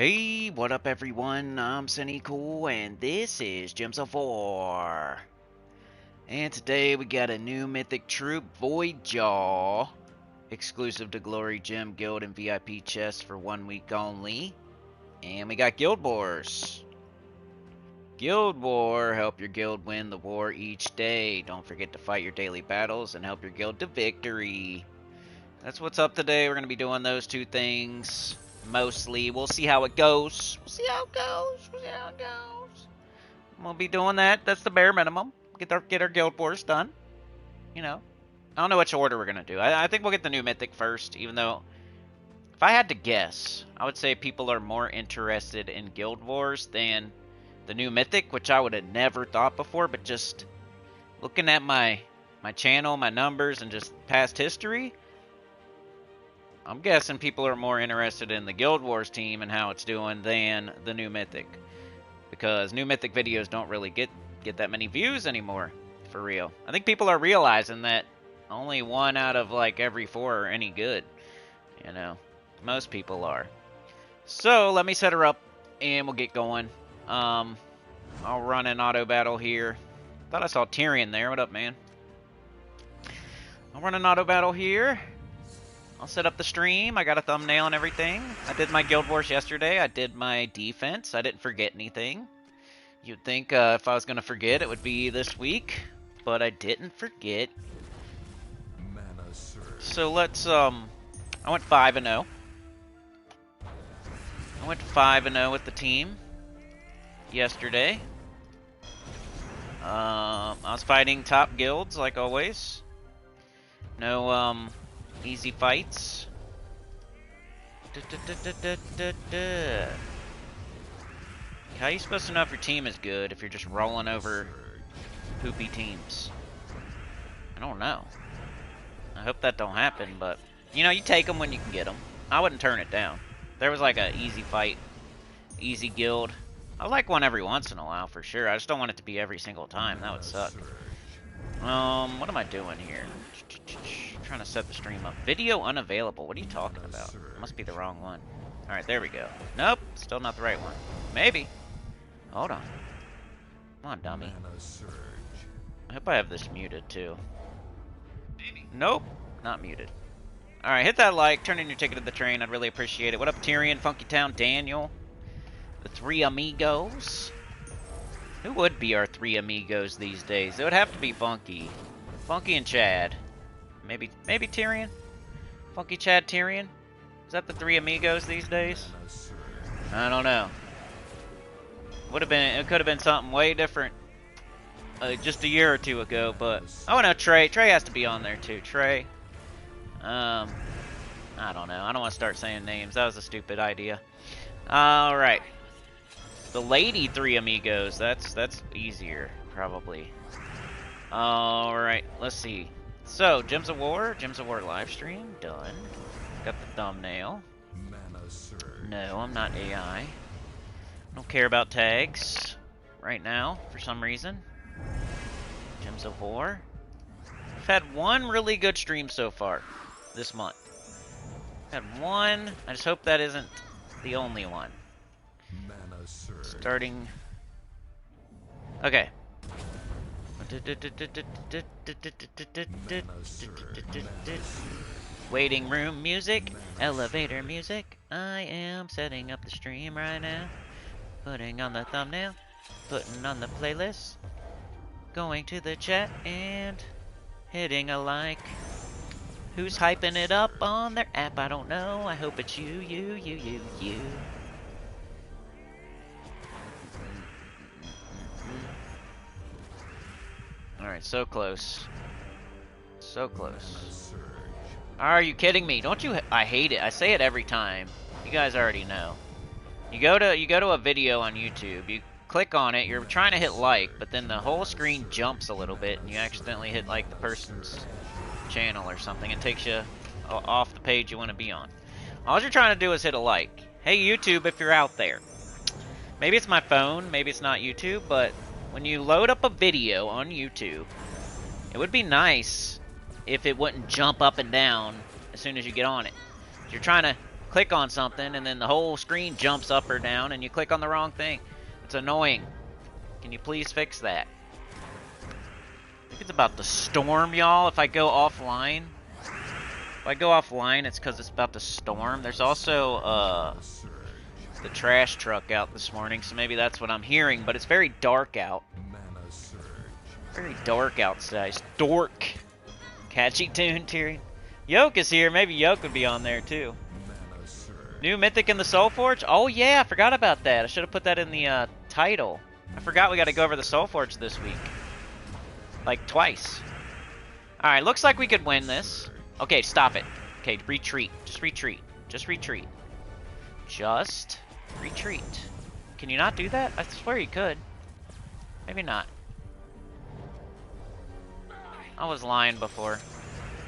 Hey, what up everyone? I'm Sunny Cool and this is Gems of War. And today we got a new Mythic troop, Voidjaw, exclusive to Glory Gem Guild and VIP chests for 1 week only. And we got Guild Wars. Guild War, help your guild win the war each day. Don't forget to fight your daily battles and help your guild to victory. That's what's up today. We're going to be doing those two things. Mostly. We'll see how it goes. We'll see how it goes. We'll be doing that. That's the bare minimum. Get our Guild Wars done. You know. I don't know which order we're going to do. I think we'll get the new Mythic first, even though if I had to guess, I would say people are more interested in Guild Wars than the new Mythic, which I would have never thought before, but just looking at my channel, my numbers, and just past history, I'm guessing people are more interested in the Guild Wars team and how it's doing than the new Mythic. Because new Mythic videos don't really get that many views anymore, for real. I think people are realizing that only 1 out of like every 4 are any good. You know, most people are. So, let me set her up and we'll get going. I'll run an auto battle here. Thought I saw Tyrion there. What up, man? I'll run an auto battle here. I'll set up the stream. I got a thumbnail and everything. I did my Guild Wars yesterday. I did my defense. I didn't forget anything. You'd think if I was going to forget, it would be this week. But I didn't forget. So let's, I went 5-0. I went 5-0 with the team yesterday. I was fighting top guilds, like always. No, easy fights. How are you supposed to know if your team is good if you're just rolling over poopy teams? I don't know. I hope that don't happen, but you know, you take them when you can get them. I wouldn't turn it down. There was like a easy fight, easy guild. I like one every once in a while for sure. I just don't want it to be every single time. That would suck. What am I doing here? Trying to set the stream up. Video unavailable. What are you talking about? Must be the wrong one. Alright, there we go. Nope, still not the right one. Maybe. Hold on. Come on, dummy. I hope I have this muted too. Nope, not muted. Alright, hit that like, turn in your ticket to the train. I'd really appreciate it. What up, Tyrion, Funky Town, Daniel? The 3 amigos. Who would be our 3 amigos these days? It would have to be Funky. Funky and Chad. Maybe Tyrion? Funky Chad Tyrion? Is that the 3 amigos these days? I don't know. It could have been something way different just a year or 2 ago, but oh no, Trey has to be on there too. Trey. I don't know. I don't want to start saying names. That was a stupid idea. All right. The lady 3 amigos. That's easier probably. All right. Let's see. So, Gems of War live stream, done. Got the thumbnail. No, I'm not AI. Don't care about tags right now, for some reason. Gems of War. I've had 1 really good stream so far this month. I've had 1. I just hope that isn't the only one. Starting... Okay. Waiting room music, elevator music. I am setting up the stream right now. Putting on the thumbnail, putting on the playlist, going to the chat and hitting a like. Who's hyping it up on their app? I don't know. I hope it's you. Alright, so close. So close. Are you kidding me? Don't you... I hate it. I say it every time. You guys already know. You go to a video on YouTube, you click on it, you're trying to hit like, but then the whole screen jumps a little bit and you accidentally hit like the person's channel or something. It takes you off the page you want to be on. All you're trying to do is hit a like. Hey YouTube, if you're out there. Maybe it's my phone, maybe it's not YouTube, but when you load up a video on YouTube, it would be nice if it wouldn't jump up and down as soon as you get on it. You're trying to click on something, and then the whole screen jumps up or down, and you click on the wrong thing. It's annoying. Can you please fix that? I think it's about the storm, y'all, if I go offline. If I go offline, it's because it's about to storm. There's also the trash truck out this morning, so maybe that's what I'm hearing, but it's very dark out. Very dark outside. It's dork. Catchy tune, Tyrion. Yoke is here. Maybe Yoke would be on there, too. New Mythic in the Soul Forge? Oh, yeah, I forgot about that. I should have put that in the title. I forgot we got to go over the Soul Forge this week. Like, twice. Alright, looks like we could win this. Okay, stop it. Okay, retreat. Just retreat. Just retreat. Just retreat. Can you not do that? I swear you could. Maybe not. I was lying before.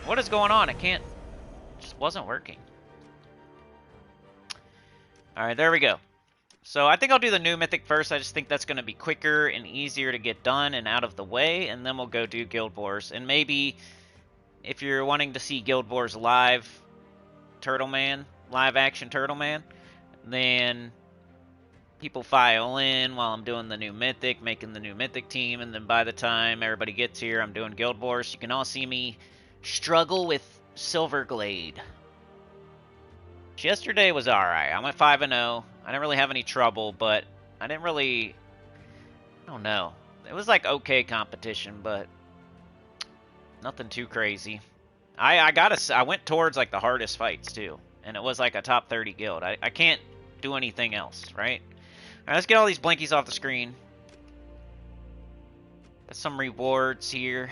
What is going on? It can't... It just wasn't working. Alright, there we go. So I think I'll do the new Mythic first. I just think that's going to be quicker and easier to get done and out of the way. And then we'll go do Guild Wars. And maybe if you're wanting to see Guild Wars live, Turtle Man, live action Turtle Man, then people file in while I'm doing the new Mythic, making the new Mythic team. And then by the time everybody gets here, I'm doing Guild Wars. You can all see me struggle with Silverglade. Yesterday was alright. I went 5-0. I didn't really have any trouble, but I didn't really... I don't know. It was like okay competition, but nothing too crazy. I went towards like the hardest fights too, and it was like a top 30 guild. I can't do anything else, right? Alright, let's get all these blinkies off the screen. Got some rewards here.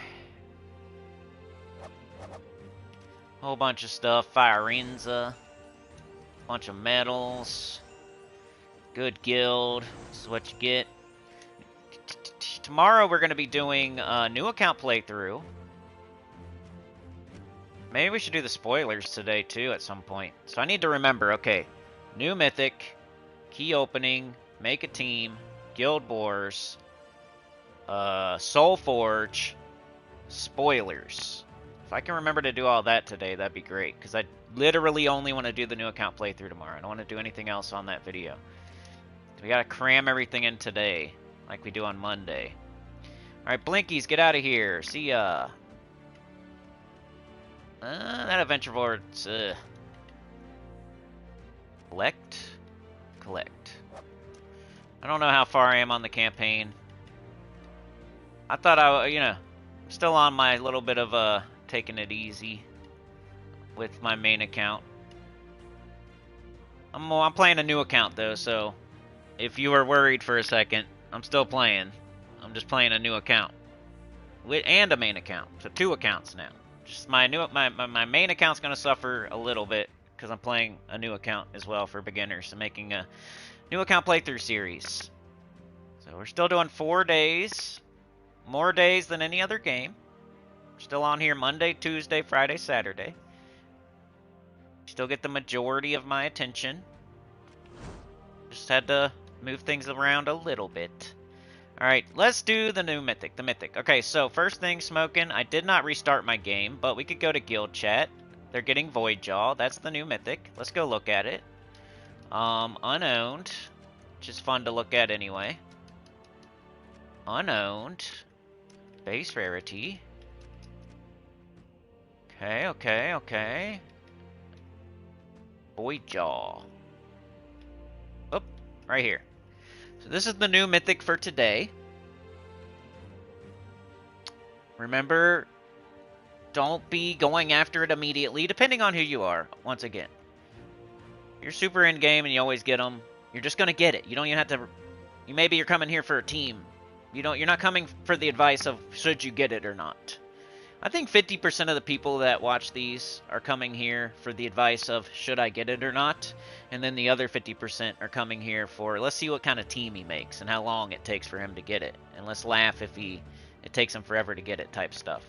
Whole bunch of stuff. Firenza. Bunch of medals. Good guild. This is what you get. Tomorrow we're going to be doing a new account playthrough. Maybe we should do the spoilers today too at some point. So I need to remember, okay, new Mythic, key opening, make a team, Guild Wars, Soul Forge, spoilers. If I can remember to do all that today, that'd be great. Because I literally only want to do the new account playthrough tomorrow. I don't want to do anything else on that video. We gotta cram everything in today, like we do on Monday. Alright, Blinkies, get out of here. See ya. That adventure board's, Collect? Collect. I don't know how far I am on the campaign. I thought I'm still on my little bit of, taking it easy with my main account. I'm playing a new account, though, so if you were worried for a second, I'm still playing. I'm just playing a new account. And a main account. So 2 accounts now. Just my main account's going to suffer a little bit because I'm playing a new account as well for beginners. So making a new account playthrough series. So we're still doing 4 days. More days than any other game. We're still on here Monday, Tuesday, Friday, Saturday. Still get the majority of my attention. Just had to move things around a little bit. Alright, let's do the new Mythic, the Mythic. Okay, so first thing, smoking. I did not restart my game, but we could go to Guild Chat. They're getting Voidjaw. That's the new Mythic. Let's go look at it. Unowned, which is fun to look at anyway. Unowned. Base rarity. Okay, okay, okay. Voidjaw. Oh, right here. So this is the new Mythic for today. Remember, don't be going after it immediately, depending on who you are, once again. You're super in-game and you always get them. You're just going to get it. You don't even have to... Maybe you're coming here for a team. You're not coming for the advice of should you get it or not. I think 50% of the people that watch these are coming here for the advice of should I get it or not, and then the other 50% are coming here for let's see what kind of team he makes and how long it takes for him to get it, and let's laugh if it takes him forever to get it type stuff.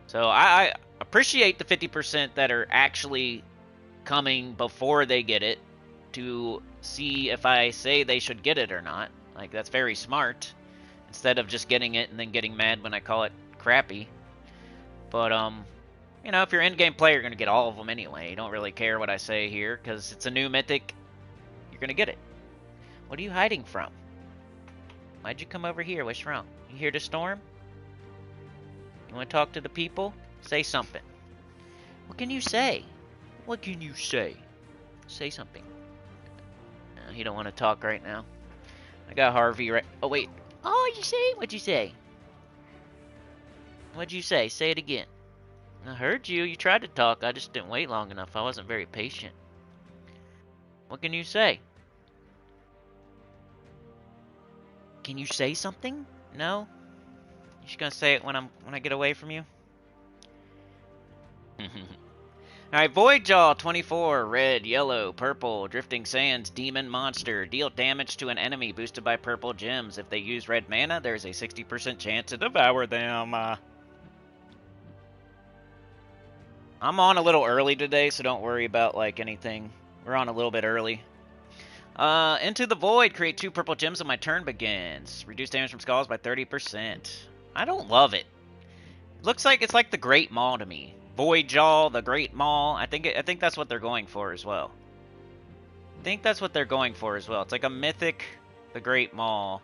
So I appreciate the 50% that are actually coming before they get it to see if I say they should get it or not. Like, that's very smart, instead of just getting it and then getting mad when I call it crappy. But, you know, if you're in-game player, you're going to get all of them anyway. You don't really care what I say here, because it's a new Mythic. You're going to get it. What are you hiding from? Why'd you come over here? What's wrong? You here to storm? You want to talk to the people? Say something. What can you say? What can you say? Say something. No, he don't want to talk right now. I got Harvey right... Oh, wait. Oh, you say? What'd you say? What'd you say? Say it again. I heard you. You tried to talk. I just didn't wait long enough. I wasn't very patient. What can you say? Can you say something? No? You just gonna say it when I get away from you? Alright, Voidjaw 24, red, yellow, purple, drifting sands, demon monster. Deal damage to an enemy boosted by purple gems. If they use red mana, there's a 60% chance to devour them. I'm on a little early today, so don't worry about like anything. We're on a little bit early. Into the Void, create 2 purple gems when my turn begins. Reduce damage from skulls by 30%. I don't love it. Looks like it's like the Great Maw to me. Voidjaw, the Great Maw. I think that's what they're going for as well. It's like a Mythic, the Great Maw.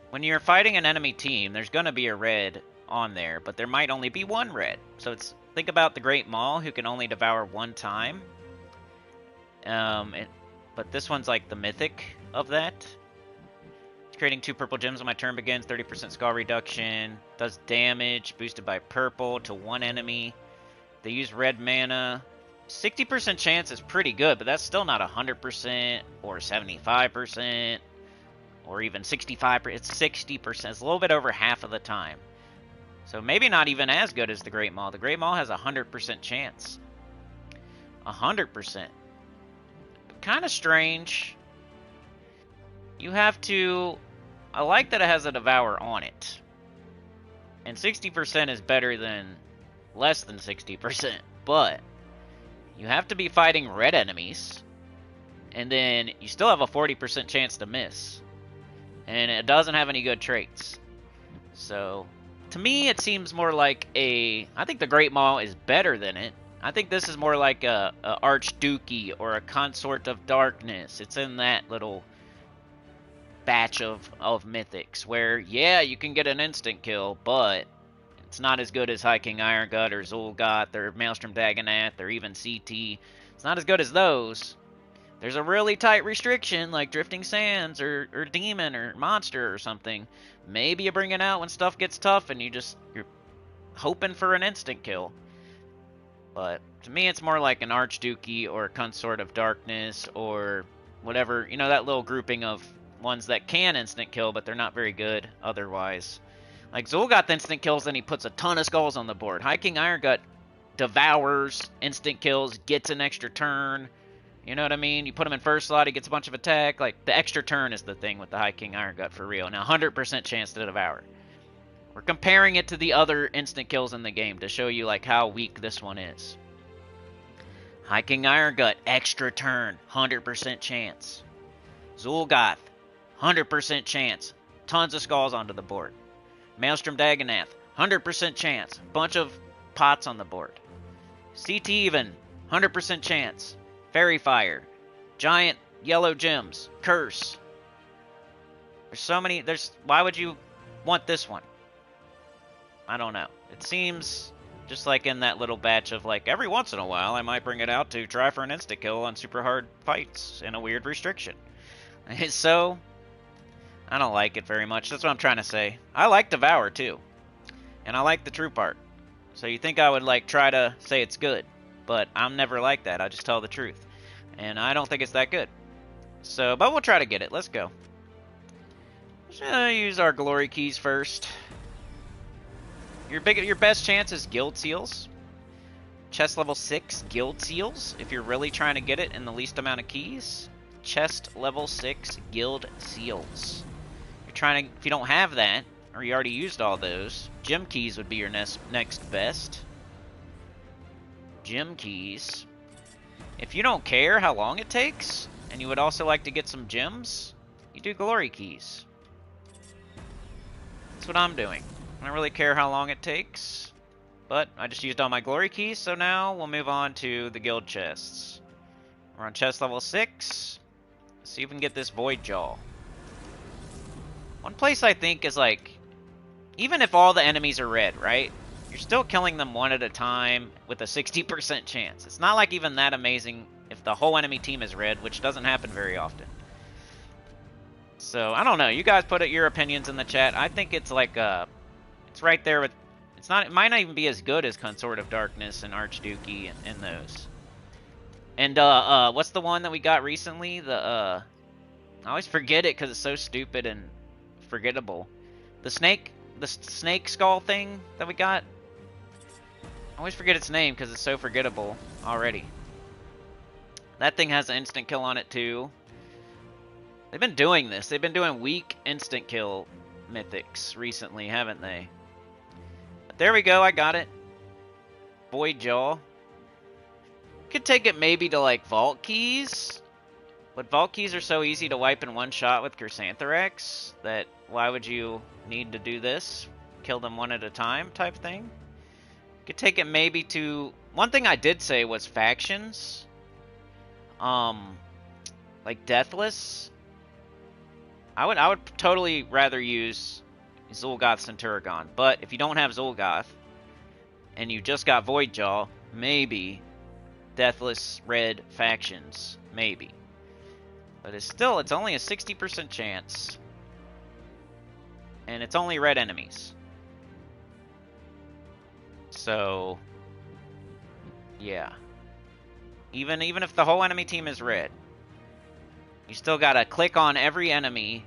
When you're fighting an enemy team, there's gonna be a red on there, but there might only be 1 red. So think about the Great Maw, who can only devour 1 time. But this one's like the Mythic of that. Creating 2 purple gems when my turn begins, 30% skull reduction, does damage, boosted by purple to 1 enemy. They use red mana. 60% chance is pretty good, but that's still not 100% or 75% or even 65%. It's 60%. It's a little bit over half of the time. So maybe not even as good as the Great Maw. The Great Maw has a 100% chance. 100%. Kind of strange. You have to... I like that it has a Devour on it. And 60% is better than less than 60%. But you have to be fighting red enemies. And then you still have a 40% chance to miss. And it doesn't have any good traits. So, to me, it seems more like a... I think the Great Maw is better than it. I think this is more like a Archdukey or a Consort of Darkness. It's in that little batch of mythics where, yeah, you can get an instant kill, but it's not as good as High King Irongut or Zul'Goth or Maelstrom Dagonath or even CT. It's not as good as those. There's a really tight restriction like Drifting Sands or Demon or Monster or something. Maybe you bring it out when stuff gets tough and you're hoping for an instant kill. But to me, it's more like an Archdukey or a Consort of Darkness or whatever, you know, that little grouping of ones that can instant kill, but they're not very good otherwise. Like Zul'Goth instant kills, and he puts a ton of skulls on the board. High King Irongut devours, instant kills, gets an extra turn. You know what I mean? You put him in first slot, he gets a bunch of attack. Like, the extra turn is the thing with the High King Irongut for real. Now, 100% chance to devour. We're comparing it to the other instant kills in the game to show you, like, how weak this one is. High King Irongut, extra turn, 100% chance. Zul'Goth, 100% chance. Tons of skulls onto the board. Maelstrom Dagonath, 100% chance. Bunch of pots on the board. CT even, 100% chance. Fairy Fire. Giant yellow gems. Curse. There's so many. Why would you want this one? I don't know. It seems just like in that little batch of like, every once in a while I might bring it out to try for an insta-kill on super hard fights in a weird restriction. So, I don't like it very much. That's what I'm trying to say. I like Devour too. And I like the troop art. So you think I would like try to say it's good. But I'm never like that. I just tell the truth. And I don't think it's that good. So, but we'll try to get it. Let's go. Let's use our glory keys first. Your best chance is Guild Seals. Chest level 6 Guild Seals. If you're really trying to get it in the least amount of keys. Chest level 6 Guild Seals. If you don't have that, or you already used all those, gem keys would be your next best. Gem keys. If you don't care how long it takes, and you would also like to get some gems, you do glory keys. That's what I'm doing. I don't really care how long it takes. But I just used all my glory keys, so now we'll move on to the guild chests. We're on chest level 6. Let's see if we can get this Void Jaw. One place I think is like, even if all the enemies are red, right? You're still killing them one at a time with a 60% chance. It's not like even that amazing if the whole enemy team is red, which doesn't happen very often. So, I don't know. You guys put your opinions in the chat. I think it's like, it's right there with, it might not even be as good as Consort of Darkness and Archdukey and those. And, what's the one that we got recently? I always forget it because it's so stupid and forgettable. The snake skull thing that we got. I always forget its name because it's so forgettable already. That thing has an instant kill on it too. They've been doing this. They've been doing weak instant kill mythics recently, haven't they? But there we go. I got it. Void Jaw. Could take it maybe to like Vault Keys. But Vault Keys are so easy to wipe in one shot with Chrysantherax that why would you need to do this? Kill them one at a time type thing. Could take it maybe to... One thing I did say was factions. Like Deathless. I would totally rather use Zul'Goth Centurigon. But if you don't have Zul'Goth, and you just got Voidjaw, maybe Deathless Red factions. Maybe. But it's only a 60% chance. And it's only red enemies. So, yeah. Even if the whole enemy team is red, you still gotta click on every enemy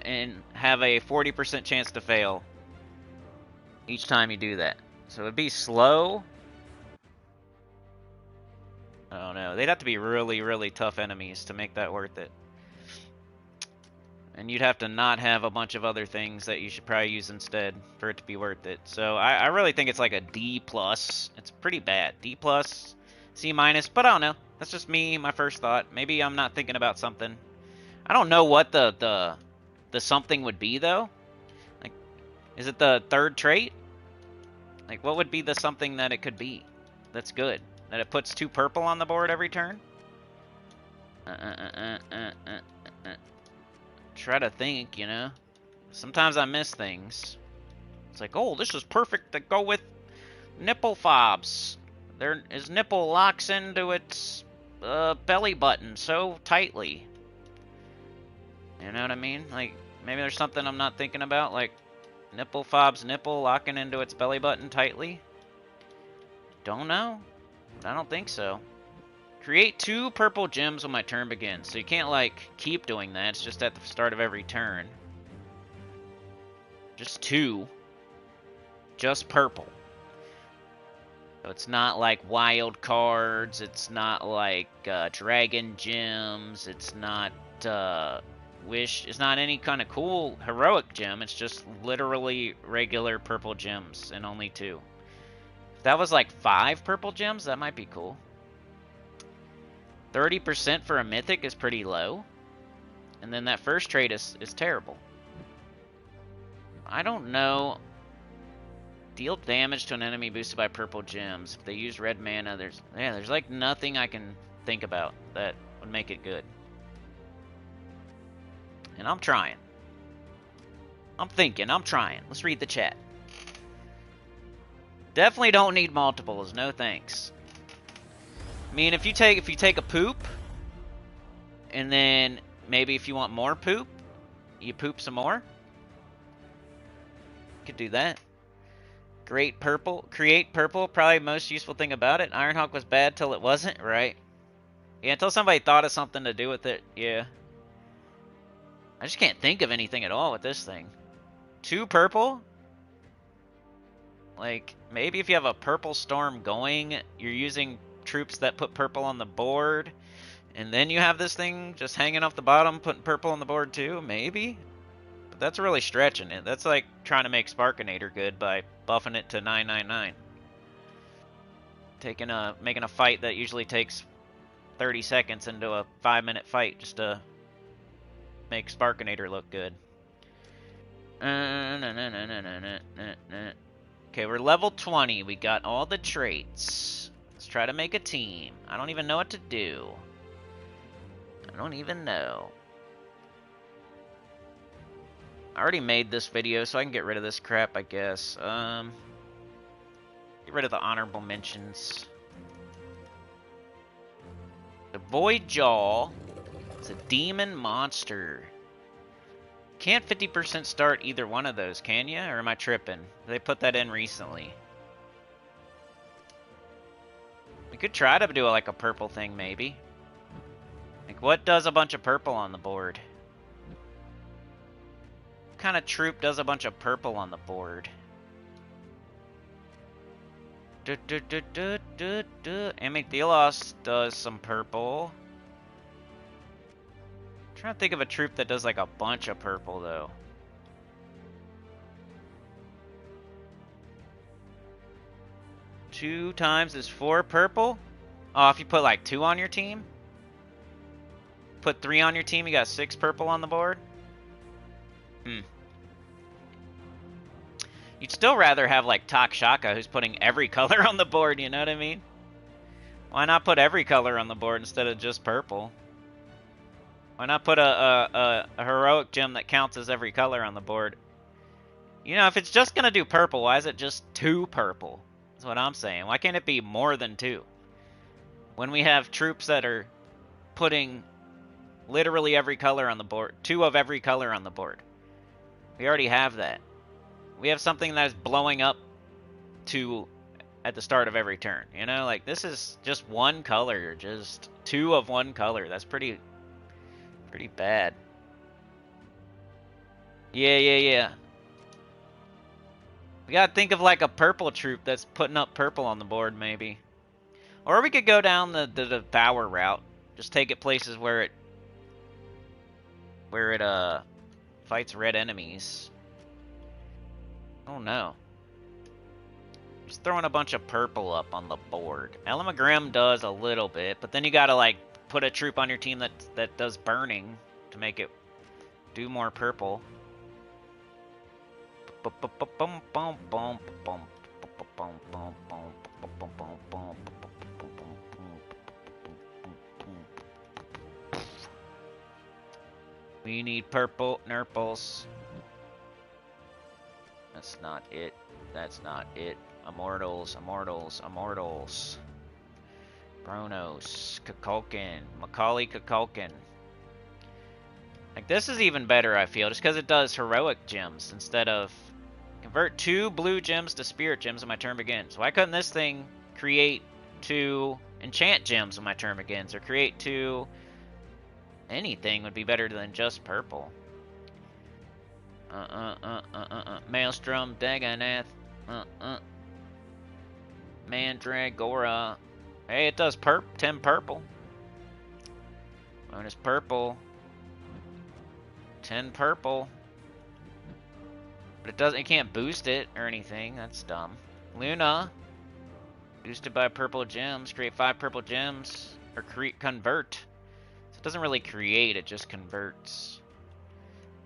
and have a 40% chance to fail each time you do that. So it'd be slow. I don't know. They'd have to be really, really tough enemies to make that worth it. And you'd have to not have a bunch of other things that you should probably use instead for it to be worth it. So I really think it's like a D+. It's pretty bad. D+, C-, but I don't know. That's just me, my first thought. Maybe I'm not thinking about something. I don't know what the something would be, though. Like, is it the third trait? Like, what would be the something that it could be that's good? That it puts 2 purple on the board every turn? Try to think, you know? Sometimes I miss things. It's like, oh, this is perfect to go with nipple fobs. His nipple locks into its belly button so tightly. You know what I mean? Like, maybe there's something I'm not thinking about, like nipple fob's nipple locking into its belly button tightly. Don't know. I don't think so. Create 2 purple gems when my turn begins. So you can't, like, keep doing that. It's just at the start of every turn. Just 2. Just purple. So it's not like wild cards. It's not like dragon gems. It's not wish. It's not any kind of cool heroic gem. It's just literally regular purple gems and only 2. If that was like 5 purple gems, that might be cool. 30% for a mythic is pretty low. And then that first trait is terrible. I don't know. Deal damage to an enemy boosted by purple gems. If they use red mana, there's like nothing I can think about that would make it good. And I'm trying. I'm thinking, I'm trying. Let's read the chat. Definitely don't need multiples, no thanks. I mean, if you take a poop, and then maybe if you want more poop, you poop some more. You could do that. Create purple, probably most useful thing about it. Ironhawk was bad till it wasn't, right? Yeah, until somebody thought of something to do with it, yeah. I just can't think of anything at all with this thing. 2 purple? Like, maybe if you have a purple storm going, you're using troops that put purple on the board, and then you have this thing just hanging off the bottom, putting purple on the board too, maybe? But that's really stretching it. That's like trying to make Sparkinator good by buffing it to 999. Making a fight that usually takes 30 seconds into a 5-minute fight just to make Sparkinator look good. Okay, we're level 20. We got all the traits. Let's try to make a team. I don't even know what to do. I don't even know. I already made this video, so I can get rid of this crap, I guess. Get rid of the honorable mentions. The Void Jaw is a demon monster. Can't 50% start either one of those, can you? Or am I tripping? They put that in recently. We could try to do like a purple thing, maybe. Like, what does a bunch of purple on the board? What kind of troop does a bunch of purple on the board? Amethylos does some purple. I'm trying to think of a troop that does like a bunch of purple though. Two times is 4 purple? Oh, if you put like 2 on your team? Put 3 on your team, you got 6 purple on the board? You'd still rather have like Takshaka, who's putting every color on the board, you know what I mean? Why not put every color on the board instead of just purple? Why not put a heroic gem that counts as every color on the board? You know, if it's just gonna do purple, why is it just 2 purple? That's what I'm saying. Why can't it be more than 2? When we have troops that are putting literally every color on the board, 2 of every color on the board. We already have that. We have something that is blowing up 2 at the start of every turn. You know, like this is just 1 color, just 2 of 1 color. That's pretty bad. Yeah. We gotta think of like a purple troop that's putting up purple on the board, maybe. Or we could go down the devour route. Just take it places where it fights red enemies. Oh no. Just throwing a bunch of purple up on the board. Elamagrim does a little bit, but then you gotta like put a troop on your team that does burning to make it do more purple. We need purple nurples. That's not it. That's not it. Immortals. Bronos, Kukulkan, Macaulay Kukulkan. Like, this is even better, I feel, just because it does heroic gems instead of convert 2 blue gems to spirit gems when my turn begins. Why couldn't this thing create 2 enchant gems when my turn begins, or create 2 anything would be better than just purple. Maelstrom, Dagonath, Mandragora. Hey, it does 10 purple. Bonus purple. 10 purple. But it can't boost it or anything. That's dumb. Luna. Boosted by purple gems. Create 5 purple gems. Or convert. So it doesn't really create, it just converts.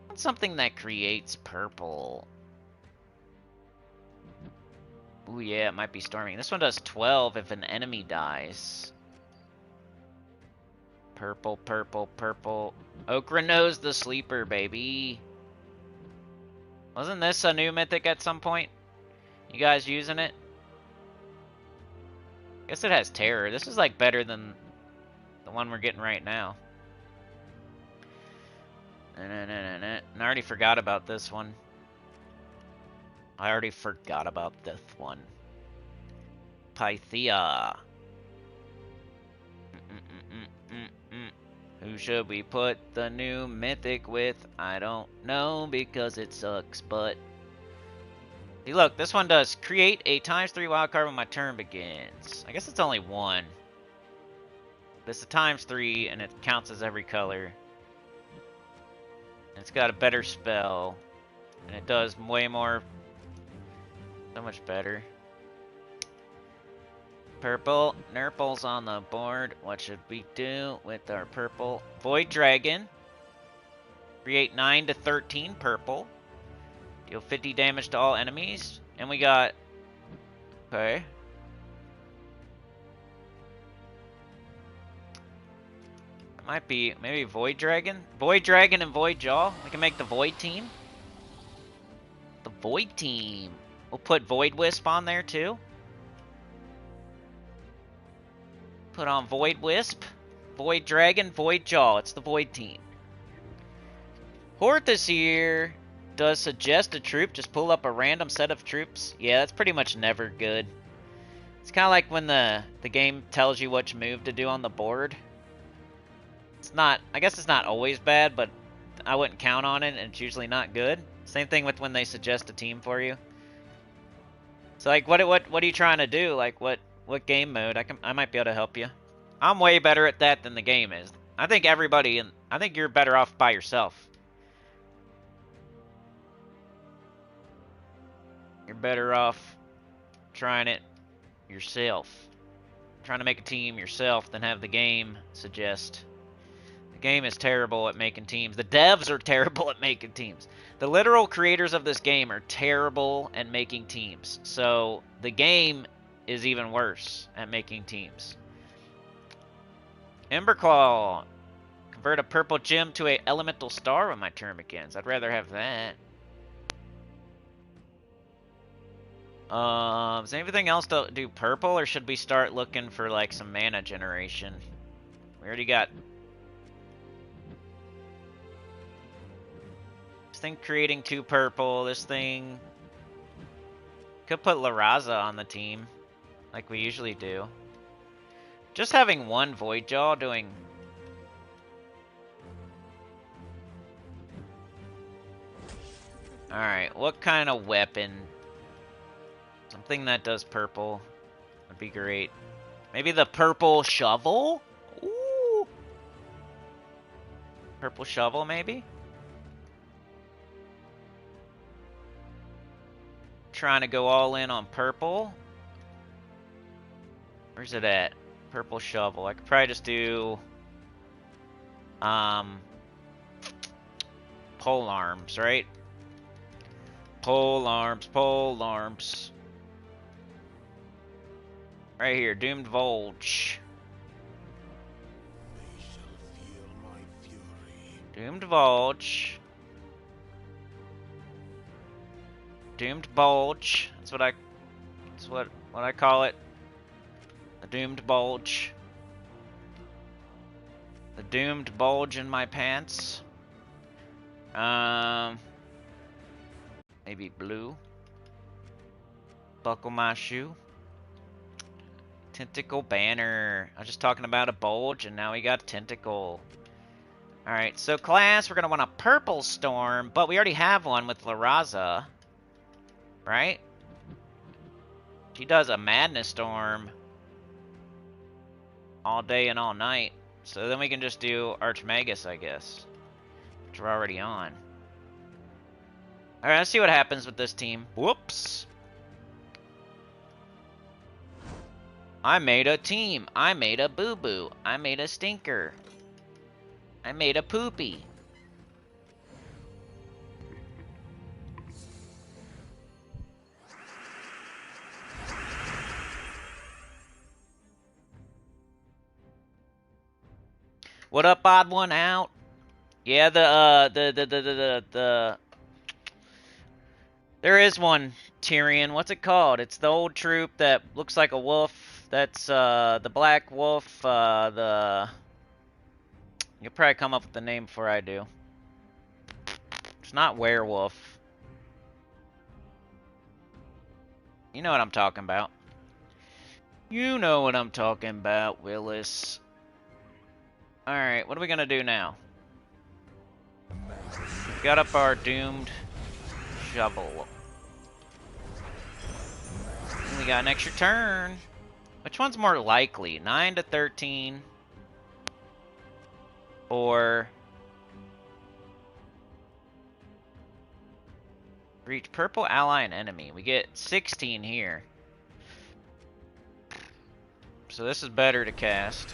What's something that creates purple? Ooh, yeah, it might be storming. This one does 12 if an enemy dies. Purple. Okra knows the sleeper, baby. Wasn't this a new mythic at some point? You guys using it? Guess it has terror. This is like better than the one we're getting right now. And I already forgot about this one. Pythia. Who should we put the new mythic with? I don't know because it sucks, but... See, look, this one does create a ×3 wildcard when my turn begins. I guess it's only 1. But it's a ×3 and it counts as every color. It's got a better spell, and it does way more, so much better. Purple, nurples on the board. What should we do with our purple? Void Dragon. Create 9 to 13 purple. Deal 50 damage to all enemies. And we got Okay. It might be maybe Void Dragon? Void Dragon and Void Jaw? We can make the Void team? The Void team. We'll put Void Wisp on there too. Put on Void Wisp, Void Dragon, Void Jaw. It's the Void team. Horde this year does suggest a troop. Just pull up a random set of troops. Yeah, that's pretty much never good. It's kind of like when the game tells you which move to do on the board. It's not, I guess it's not always bad, but I wouldn't count on it, and it's usually not good. Same thing with when they suggest a team for you. So like, what are you trying to do? Like, what game mode? I might be able to help you. I'm way better at that than the game is. I think I think you're better off by yourself. You're better off trying it yourself. Trying to make a team yourself than have the game suggest. The game is terrible at making teams. The devs are terrible at making teams. The literal creators of this game are terrible at making teams. So the game is even worse at making teams. Emberclaw. Convert a purple gem to a elemental star when my turn begins. I'd rather have that. Is anything else to do purple, or should we start looking for like some mana generation? We already got this thing creating 2 purple. This thing could put La Raza on the team, like we usually do. Just having 1 Voidjaw doing. All right, what kind of weapon? Something that does purple would be great. Maybe the purple shovel? Ooh. Purple shovel, maybe? Trying to go all in on purple. Where's it at? Purple shovel. I could probably just do pole arms, right? Pole arms. Right here, Doomed Volge. Doomed Volge. Doomed Bulge. That's what I call it. The Doomed Bulge. The Doomed Bulge in my pants. Maybe blue. Buckle my shoe. Tentacle banner. I was just talking about a bulge, and now we got a tentacle. Alright, so class, we're going to want a purple storm, but we already have one with La Raza. Right? She does a madness storm all day and all night. So then we can just do Archmagus, I guess. Which we're already on. Alright, let's see what happens with this team. Whoops. I made a team. I made a boo-boo. I made a stinker. I made a poopy. What up, odd one out? Yeah, there is one, Tyrion. What's it called? It's the old troop that looks like a wolf. That's the black wolf. You'll probably come up with the name before I do. It's not werewolf. You know what I'm talking about. You know what I'm talking about, Willis. Alright, what are we gonna do now? We've got up our doomed shovel. And we got an extra turn. Which one's more likely? 9 to 13. Or reach purple ally and enemy. We get 16 here. So this is better to cast.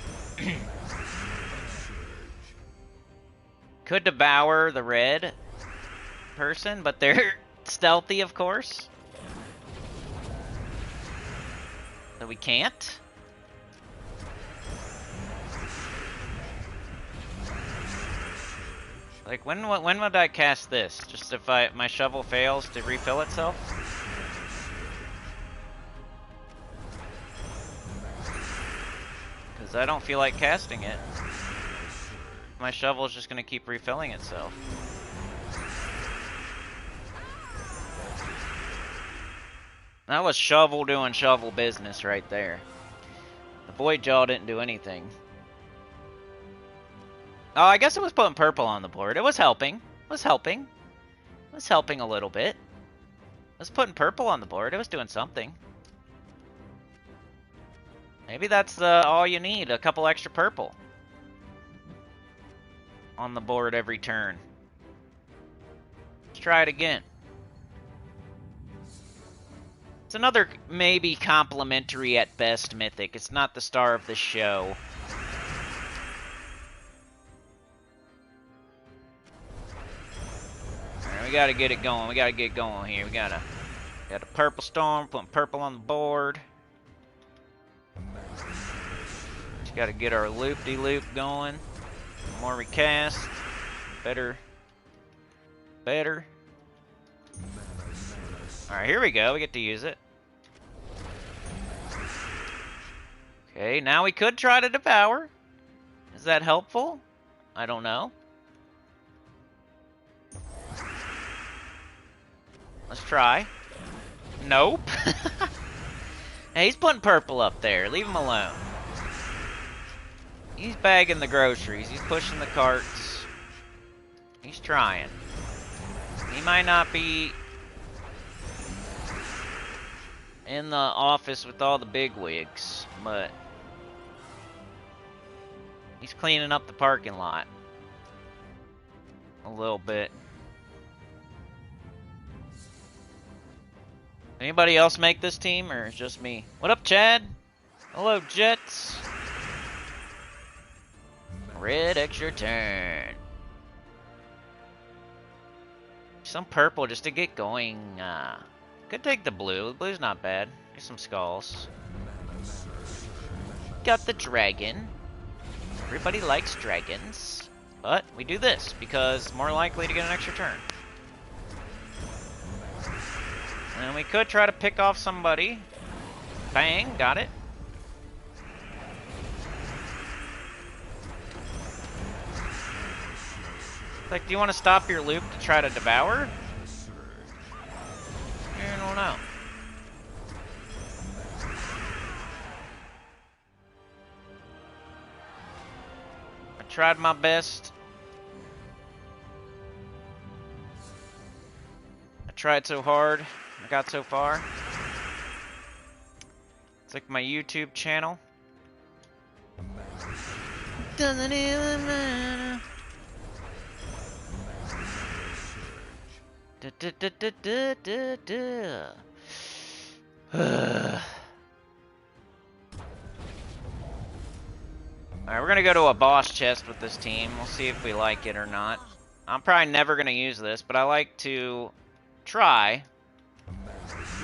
Could devour the red person, but they're stealthy, of course. we can't? Like, when would I cast this? Just if my shovel fails to refill itself? Because I don't feel like casting it. My shovel is just going to keep refilling itself. That was shovel doing shovel business right there. The Voidjaw didn't do anything. Oh, I guess it was putting purple on the board. It was helping. It was helping. It was helping a little bit. It was putting purple on the board. It was doing something. Maybe that's all you need. A couple extra purple on the board every turn. Let's try it again. It's another maybe complimentary at best Mythic. It's not the star of the show. Alright, we gotta get it going. We gotta get going here. We got a purple storm, putting purple on the board. Just gotta get our loop-de-loop going. The more we cast, better. Alright, here we go. We get to use it. Okay, now we could try to devour. Is that helpful? I don't know. Let's try. Nope. Hey, he's putting purple up there. Leave him alone. He's bagging the groceries. He's pushing the carts. He's trying. He might not be in the office with all the bigwigs, but he's cleaning up the parking lot a little bit. Anybody else make this team, or just me? What up, Chad? Hello, Jets. Red, extra turn. Some purple just to get going. Could take the blue. The blue's not bad. Get some skulls. Got the dragon. Everybody likes dragons. But we do this because more likely to get an extra turn. And we could try to pick off somebody. Bang, got it. Like, do you want to stop your loop to try to devour? I don't know. I tried my best. I tried so hard. I got so far. It's like my YouTube channel. Doesn't even matter. Alright, we're gonna go to a boss chest with this team. We'll see if we like it or not. I'm probably never gonna use this, but I like to try.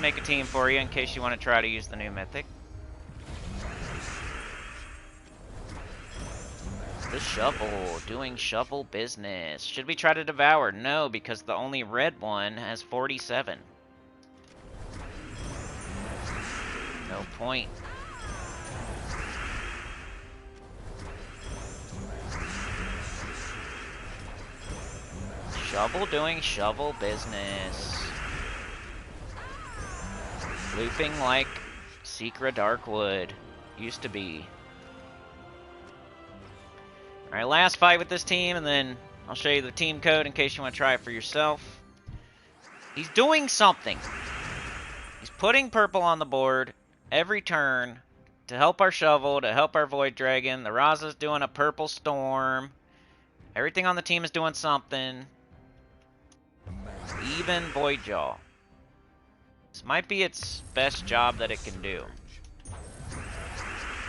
Make a team for you in case you want to try to use the new Mythic. The shovel, doing shovel business. Should we try to devour? No, because the only red one has 47. No point. Shovel doing shovel business. Looping like Secret Darkwood used to be. Alright, last fight with this team, and then I'll show you the team code in case you want to try it for yourself. He's doing something. He's putting purple on the board every turn to help our shovel, to help our Void Dragon. The Raza's doing a purple storm. Everything on the team is doing something. Even Voidjaw. This might be its best job that it can do.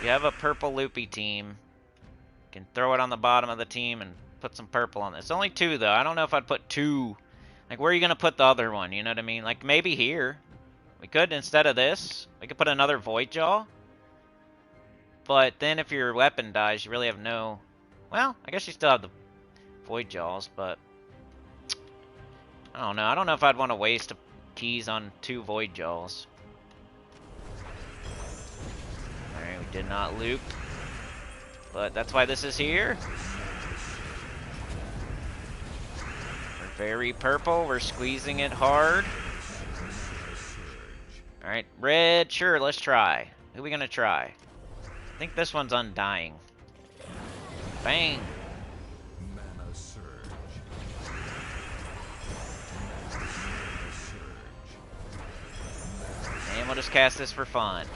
You have a purple loopy team. You can throw it on the bottom of the team and put some purple on it. It's only 2 though. I don't know if I'd put 2. Like, where are you going to put the other one? You know what I mean? Like, maybe here. We could, instead of this, we could put another Voidjaw. But then if your weapon dies, you really have no... Well, I guess you still have the Void Jaws, but... I don't know. I don't know if I'd want to waste keys on 2 Void Jaws. Alright, we did not loop. But that's why this is here. We're very purple. We're squeezing it hard. Alright, red. Sure, let's try. Who are we going to try? I think this one's Undying. Bang. Mana surge. And we'll just cast this for fun.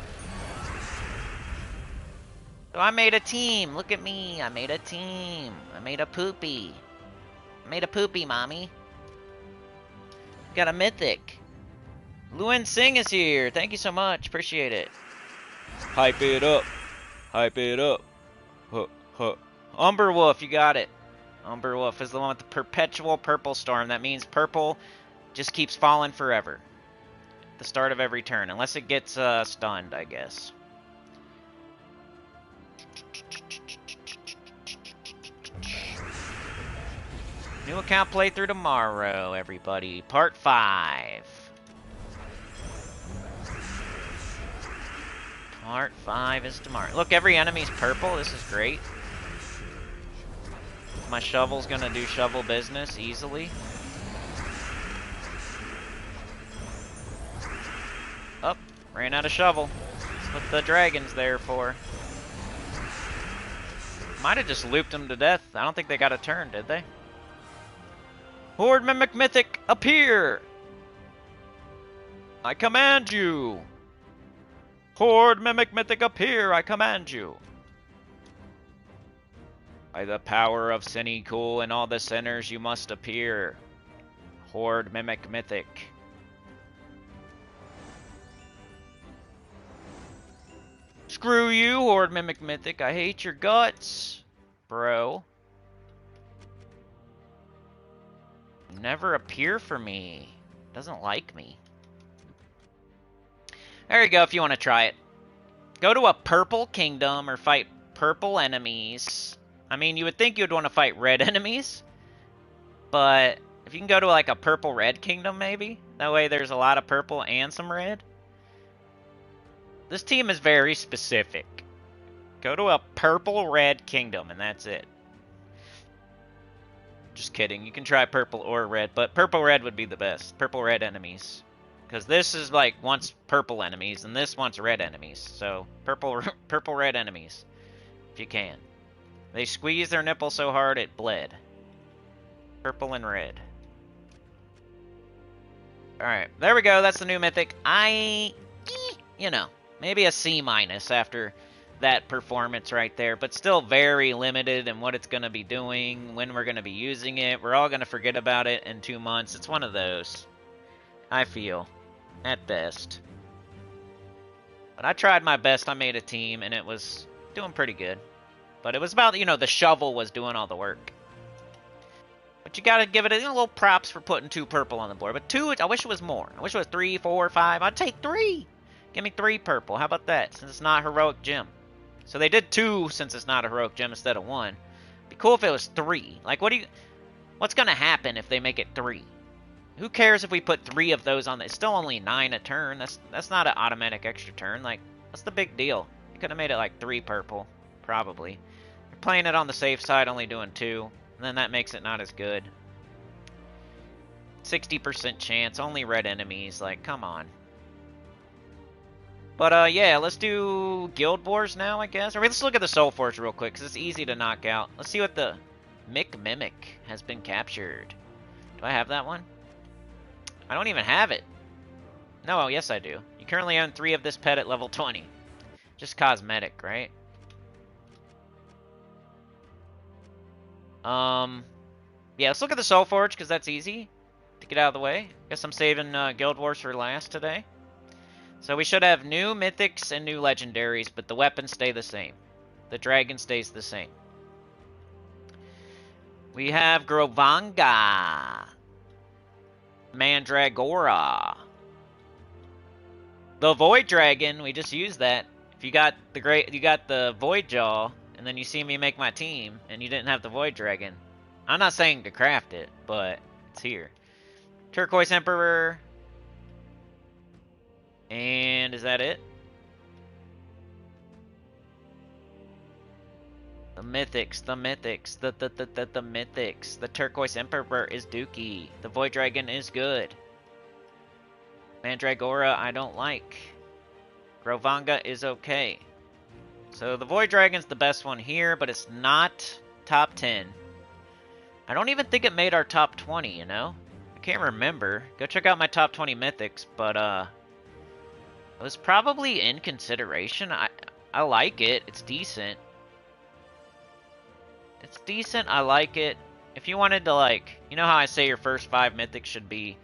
So I made a team. Look at me. I made a team. I made a poopy. I made a poopy, mommy. Got a mythic. Luan Singh is here. Thank you so much. Appreciate it. Hype it up. Hype it up. Huh, huh. Umberwolf, you got it. Umberwolf is the one with the perpetual purple storm. That means purple just keeps falling forever. At the start of every turn. Unless it gets stunned, I guess. New account playthrough tomorrow, everybody. Part 5. Part 5 is tomorrow. Look, every enemy's purple. This is great. My shovel's gonna do shovel business easily. Oh, ran out of shovel. That's what the dragon's there for. Might have just looped them to death. I don't think they got a turn, did they? Horde Mimic Mythic, appear! I command you! Horde Mimic Mythic, appear! I command you! By the power of Cool and all the sinners, you must appear. Horde Mimic Mythic. Screw you, Horde Mimic Mythic. I hate your guts, bro. Never appear for me. Doesn't like me. There you go if you want to try it. Go to a purple kingdom or fight purple enemies. I mean, you would think you would want to fight red enemies. But if you can go to like a purple-red kingdom maybe. That way there's a lot of purple and some red. This team is very specific. Go to a purple-red kingdom and that's it. Just kidding. You can try purple or red, but purple-red would be the best. Purple-red enemies. Because this is like wants purple enemies, and this wants red enemies. So, purple-red enemies. If you can. They squeezed their nipple so hard it bled. Purple and red. Alright, there we go. That's the new mythic. You know, maybe a C- after that performance right there, but still very limited in what it's going to be doing, when we're going to be using it. We're all going to forget about it in 2 months. It's one of those, I feel, at best. But I tried my best. I made a team, and it was doing pretty good. But it was about, you know, the shovel was doing all the work. But you got to give it a little props for putting 2 purple on the board. But 2, I wish it was more. I wish it was 3, 4, 5. I'd take 3. Give me 3 purple. How about that, since it's not Heroic Gem? So they did 2 since it's not a Heroic Gem instead of 1. Be cool if it was 3. Like, what's going to happen if they make it 3? Who cares if we put 3 of those on? It's still only 9 a turn. That's not an automatic extra turn. Like, what's the big deal? You could have made it like 3 purple, probably. You're playing it on the safe side, only doing 2. And then that makes it not as good. 60% chance, only red enemies. Like, come on. But, yeah, let's do Guild Wars now, I guess. Or let's look at the Soul Forge real quick, because it's easy to knock out. Let's see what the Mimic has been captured. Do I have that one? I don't even have it. No, yes I do. You currently own 3 of this pet at level 20. Just cosmetic, right? Yeah, let's look at the Soul Forge, because that's easy to get out of the way. Guess I'm saving Guild Wars for last today. So we should have new mythics and new legendaries, but the weapons stay the same. The dragon stays the same. We have Grovanga. Mandragora. The Void Dragon, we just used that. If you got the Void Jaw, and then you see me make my team, and you didn't have the Void Dragon, I'm not saying to craft it, but it's here. Turquoise Emperor, and is that it? The Mythics, the Mythics, the Mythics. The Turquoise Emperor is dookie. The Void Dragon is good. Mandragora I don't like. Grovanga is okay. So the Void Dragon's the best one here, but it's not top 10. I don't even think it made our top 20, you know? I can't remember. Go check out my top 20 Mythics, but it was probably in consideration. I like it. It's decent. It's decent. I like it. If you wanted to, like, you know how I say your first 5 Mythics should be,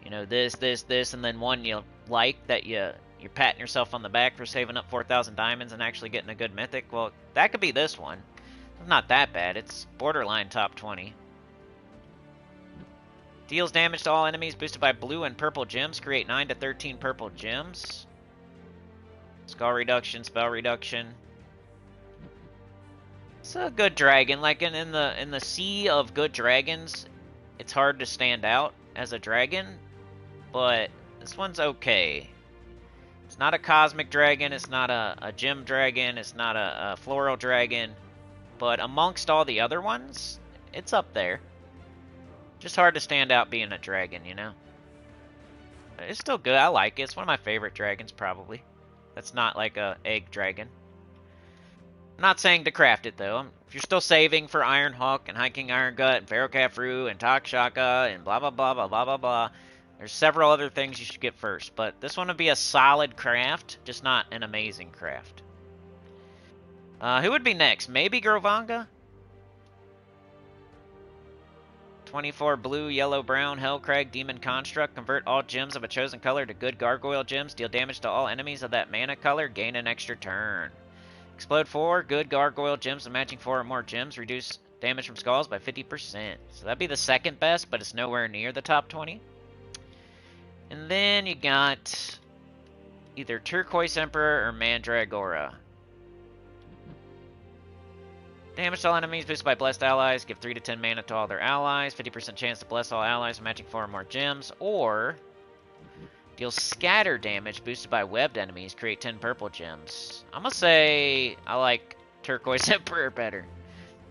you know, this, and then one you like that you're patting yourself on the back for saving up 4,000 diamonds and actually getting a good Mythic? Well, that could be this one. It's not that bad. It's borderline top 20. Deals damage to all enemies boosted by blue and purple gems. Create 9 to 13 purple gems. Skull reduction, spell reduction. It's a good dragon. Like in the sea of good dragons, it's hard to stand out as a dragon, but this one's okay. It's not a cosmic dragon, it's not a gem dragon, it's not a floral dragon, but amongst all the other ones, it's up there. Just hard to stand out being a dragon, you know? It's still good. I like it. It's one of my favorite dragons, probably. That's not like a egg dragon. I'm not saying to craft it, though. If you're still saving for Iron Hawk and High King Iron Gut and Pharaoh Khafru and Takshaka and blah, blah, blah, blah, blah, blah, blah, there's several other things you should get first. But this one would be a solid craft, just not an amazing craft. Who would be next? Maybe Grovanga? 24 blue, yellow, brown, Hellcrag, Demon Construct. Convert all gems of a chosen color to good gargoyle gems. Deal damage to all enemies of that mana color. Gain an extra turn. Explode 4 good gargoyle gems and matching 4 or more gems. Reduce damage from skulls by 50%. So that'd be the second best, but it's nowhere near the top 20. And then you got either Turquoise Emperor or Mandragora. Damage to all enemies boosted by blessed allies. Give 3 to 10 mana to all their allies. 50% chance to bless all allies matching 4 or more gems. Or deal scatter damage boosted by webbed enemies. Create 10 purple gems. I'm gonna say I like Turquoise Emperor better.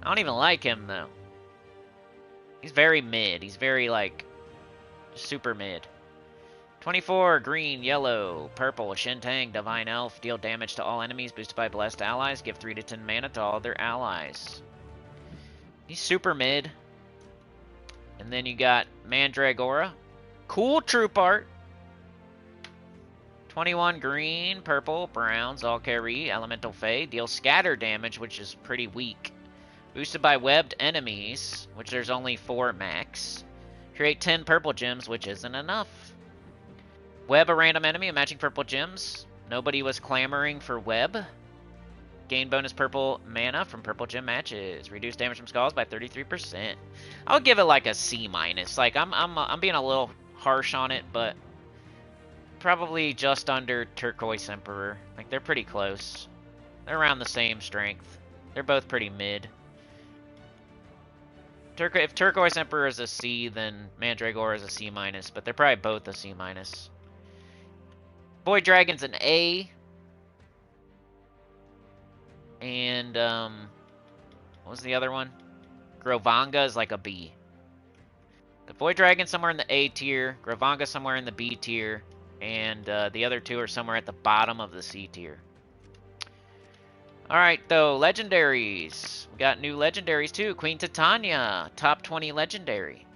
I don't even like him though. He's very mid. He's very like super mid. 24 green, yellow, purple, Shintang, Divine Elf. Deal damage to all enemies boosted by blessed allies. Give 3 to 10 mana to all their allies. He's super mid. And then you got Mandragora. Cool troop art. 21 green, purple, browns, all carry, elemental fey. Deal scatter damage, which is pretty weak. Boosted by webbed enemies, which there's only 4 max. Create 10 purple gems, which isn't enough. Web a random enemy and matching purple gems. Nobody was clamoring for web. Gain bonus purple mana from purple gem matches. Reduce damage from skulls by 33%. I'll give it like a C minus. Like I'm being a little harsh on it, but probably just under Turquoise Emperor. Like they're pretty close. They're around the same strength. They're both pretty mid. If Turquoise Emperor is a C, then Mandragora is a C minus, but they're probably both a C minus. Void Dragon's an A. And, what was the other one? Grovanga is like a B. The Void Dragon's somewhere in the A tier. Grovanga somewhere in the B tier. And the other two are somewhere at the bottom of the C tier. Alright, though, legendaries. We got new legendaries, too. Queen Titania, top 20 legendary.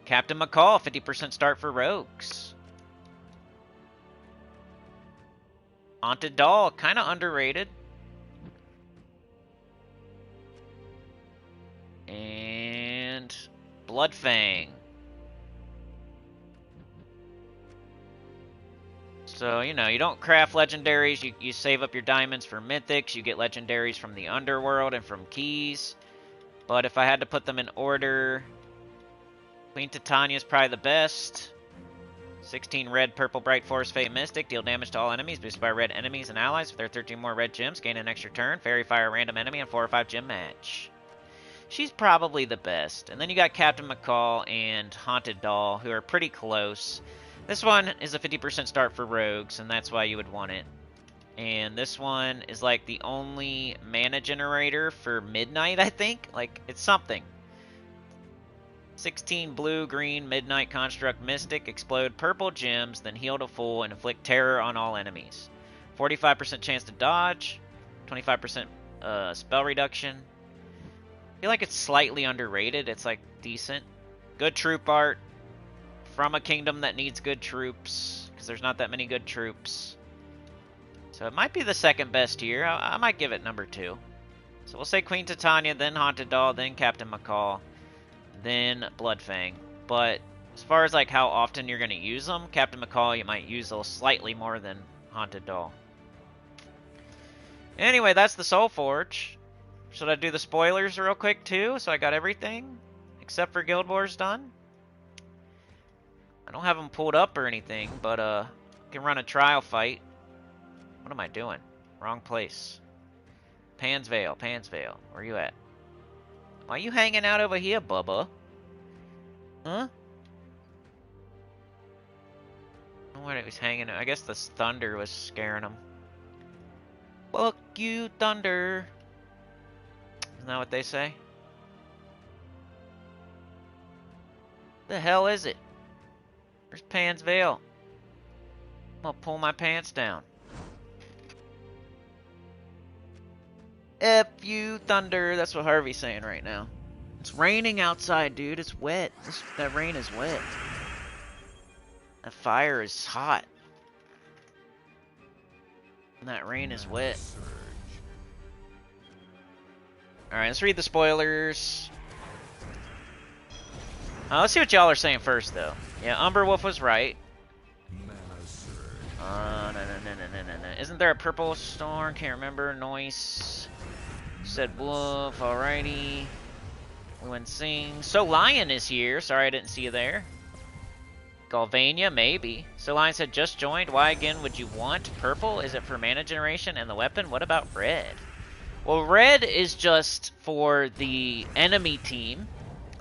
Captain McCall, 50% start for rogues. Haunted Doll, kind of underrated. And Bloodfang. So, you know, you don't craft legendaries. You save up your diamonds for mythics. You get legendaries from the underworld and from keys. But if I had to put them in order, Queen Titania is probably the best. 16 red, purple, bright force, fate, mystic. Deal damage to all enemies, boosted by red enemies and allies. If there are 13 more red gems, gain an extra turn. Fairy fire a random enemy on 4 or 5 gem match. She's probably the best. And then you got Captain McCall and Haunted Doll, who are pretty close. This one is a 50% start for rogues, and that's why you would want it. And this one is like the only mana generator for midnight, I think. Like, it's something. 16 blue, green, midnight construct, mystic, explode purple gems, then heal to full and inflict terror on all enemies. 45% chance to dodge, 25% spell reduction. I feel like it's slightly underrated. It's like decent. Good troop art from a kingdom that needs good troops, because there's not that many good troops. So it might be the second best here. I might give it number 2. So we'll say Queen Titania, then Haunted Doll, then Captain McCall, then Bloodfang. But as far as like how often you're going to use them, Captain McCall you might use a slightly more than Haunted Doll. Anyway, that's the Soul Forge. Should I do the spoilers real quick too? So I got everything except for Guild Wars done. I don't have them pulled up or anything, but I can run a trial fight. What am I doing? Wrong place. Pansvale, Pansvale. Where you at? Why you hanging out over here, Bubba? Huh? I wonder if he's hanging. I guess the thunder was scaring him. Fuck you, thunder. Isn't that what they say? The hell is it? Where's Pansvale? I'm gonna pull my pants down. F you, thunder. That's what Harvey's saying right now. It's raining outside, dude. It's wet. That rain is wet. That fire is hot. And that rain is wet. Alright, let's read the spoilers. Let's see what y'all are saying first, though. Yeah, Umberwolf was right. No. Isn't there a purple storm? Can't remember. Noise. Said wolf. Alrighty. We went sing. So Lion is here. Sorry I didn't see you there. Galvania, maybe. So Lion said just joined. Why again would you want purple? Is it for mana generation and the weapon? What about red? Well, red is just for the enemy team.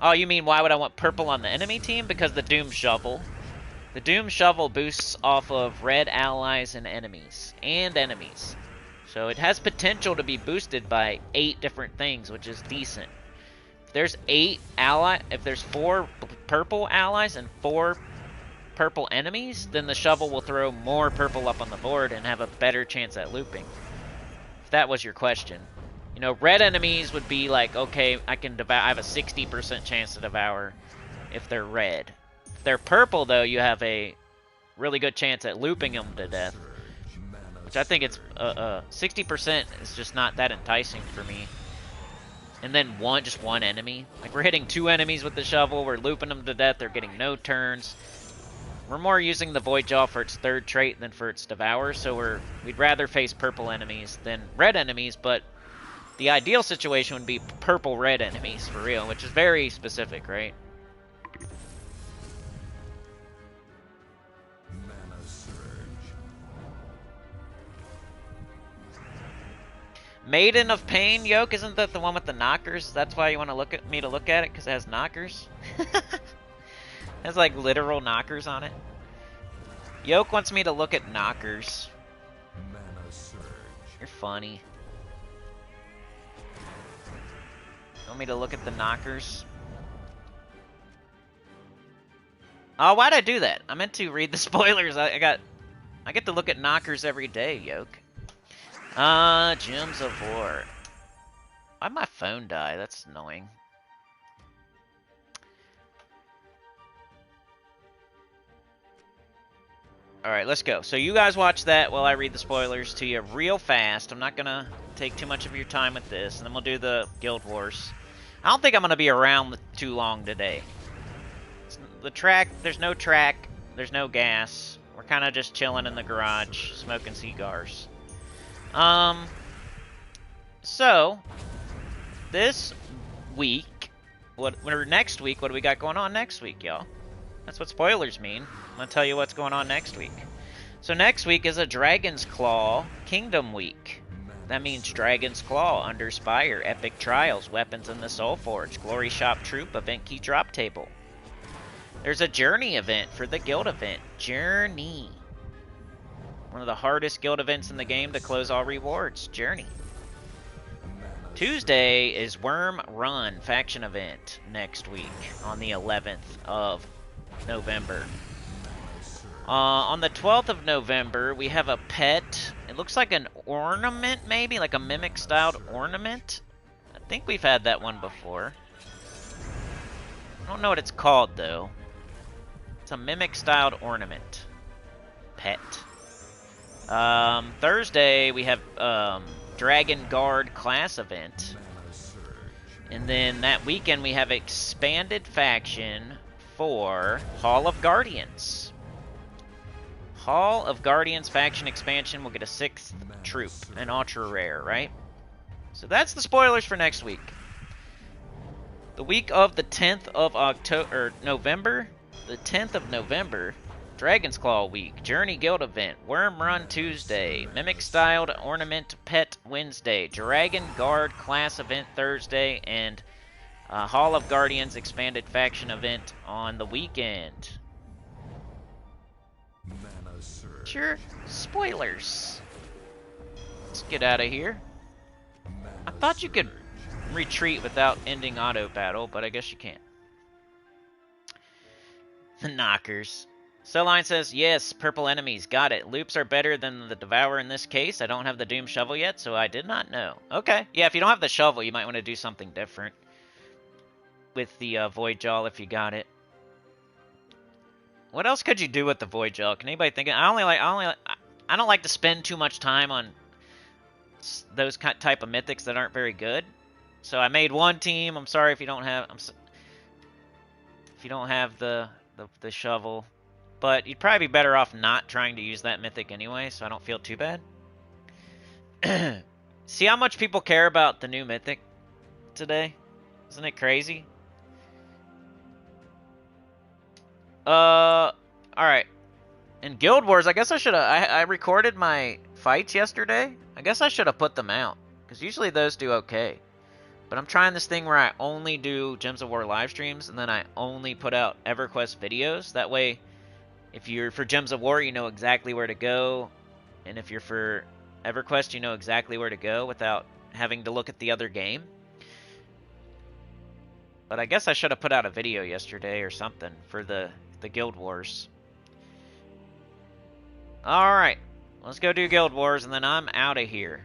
Oh, you mean why would I want purple on the enemy team? Because the Doom Shovel. The Doom Shovel boosts off of red allies and enemies. So it has potential to be boosted by 8 different things, which is decent. If there's 4 purple allies and 4 purple enemies, then the shovel will throw more purple up on the board and have a better chance at looping. If that was your question. You know, red enemies would be like, okay, I have a 60% chance to devour if they're red. If they're purple, though, you have a really good chance at looping them to death. Which I think it's 60% is just not that enticing for me. And then just one enemy. Like, we're hitting 2 enemies with the shovel, we're looping them to death, they're getting no turns. We're more using the Voidjaw for its 3rd trait than for its Devour, so we'd rather face purple enemies than red enemies, but the ideal situation would be purple-red enemies, for real, which is very specific, right? Mana surge. Maiden of Pain, Yoke, isn't that the one with the knockers? That's why you want to look at it, because it has knockers? It has, like, literal knockers on it. Yoke wants me to look at knockers. Mana surge. You're funny. You want me to look at the knockers? Oh, why'd I do that? I meant to read the spoilers. I get to look at knockers every day, Yoke. Gems of War. Why'd my phone die? That's annoying. Alright, let's go. So you guys watch that while I read the spoilers to you real fast. I'm not going to take too much of your time with this, and then we'll do the Guild Wars. I don't think I'm going to be around too long today. The track, there's no gas. We're kind of just chilling in the garage, smoking cigars. So, this week, or next week, what do we got going on next week, y'all? That's what spoilers mean. I'm going to tell you what's going on next week. So next week is a Dragon's Claw Kingdom Week. That means Dragon's Claw, Under Spire, Epic Trials, Weapons in the Soul Forge, Glory Shop Troop, Event Key Drop Table. There's a Journey event for the guild event. Journey. One of the hardest guild events in the game to close all rewards. Journey. Tuesday is Worm Run faction event next week on the 11th of November. On the 12th of November, we have a pet. It looks like an ornament, maybe? Like a mimic-styled ornament? I think we've had that one before. I don't know what it's called, though. It's a mimic-styled ornament. Pet. Thursday, we have Dragon Guard class event. And then that weekend, we have expanded faction for Hall of Guardians. Hall of Guardians faction expansion will get a 6th troop, an ultra rare, right? So that's the spoilers for next week. The week of the 10th of November, the 10th of November, Dragon's Claw Week, Journey Guild Event, Worm Run Tuesday, Mimic Styled Ornament Pet Wednesday, Dragon Guard Class Event Thursday, and Hall of Guardians Expanded Faction Event on the weekend. Sure, spoilers. Let's get out of here. I thought you could retreat without ending auto battle, but I guess you can't. The knockers. Soline says, yes, purple enemies, got it. Loops are better than the Devour in this case. I don't have the Doom Shovel yet, so I did not know. Okay, yeah, if you don't have the shovel, you might want to do something different with the Void Jaw if you got it. What else could you do with the Void Gel? Can anybody think of? I don't like to spend too much time on those type of mythics that aren't very good. So I made one team. I'm sorry if you don't have the shovel, but you'd probably be better off not trying to use that mythic anyway, so I don't feel too bad. See how much people care about the new mythic today? Isn't it crazy? Alright. In Guild Wars, I guess I should have... I recorded my fights yesterday. I guess I should have put them out. Because usually those do okay. But I'm trying this thing where I only do Gems of War live streams, and then I only put out EverQuest videos. That way, if you're for Gems of War, you know exactly where to go. And if you're for EverQuest, you know exactly where to go without having to look at the other game. But I guess I should have put out a video yesterday or something for the Guild Wars. Alright, let's go do Guild Wars, and then I'm out of here.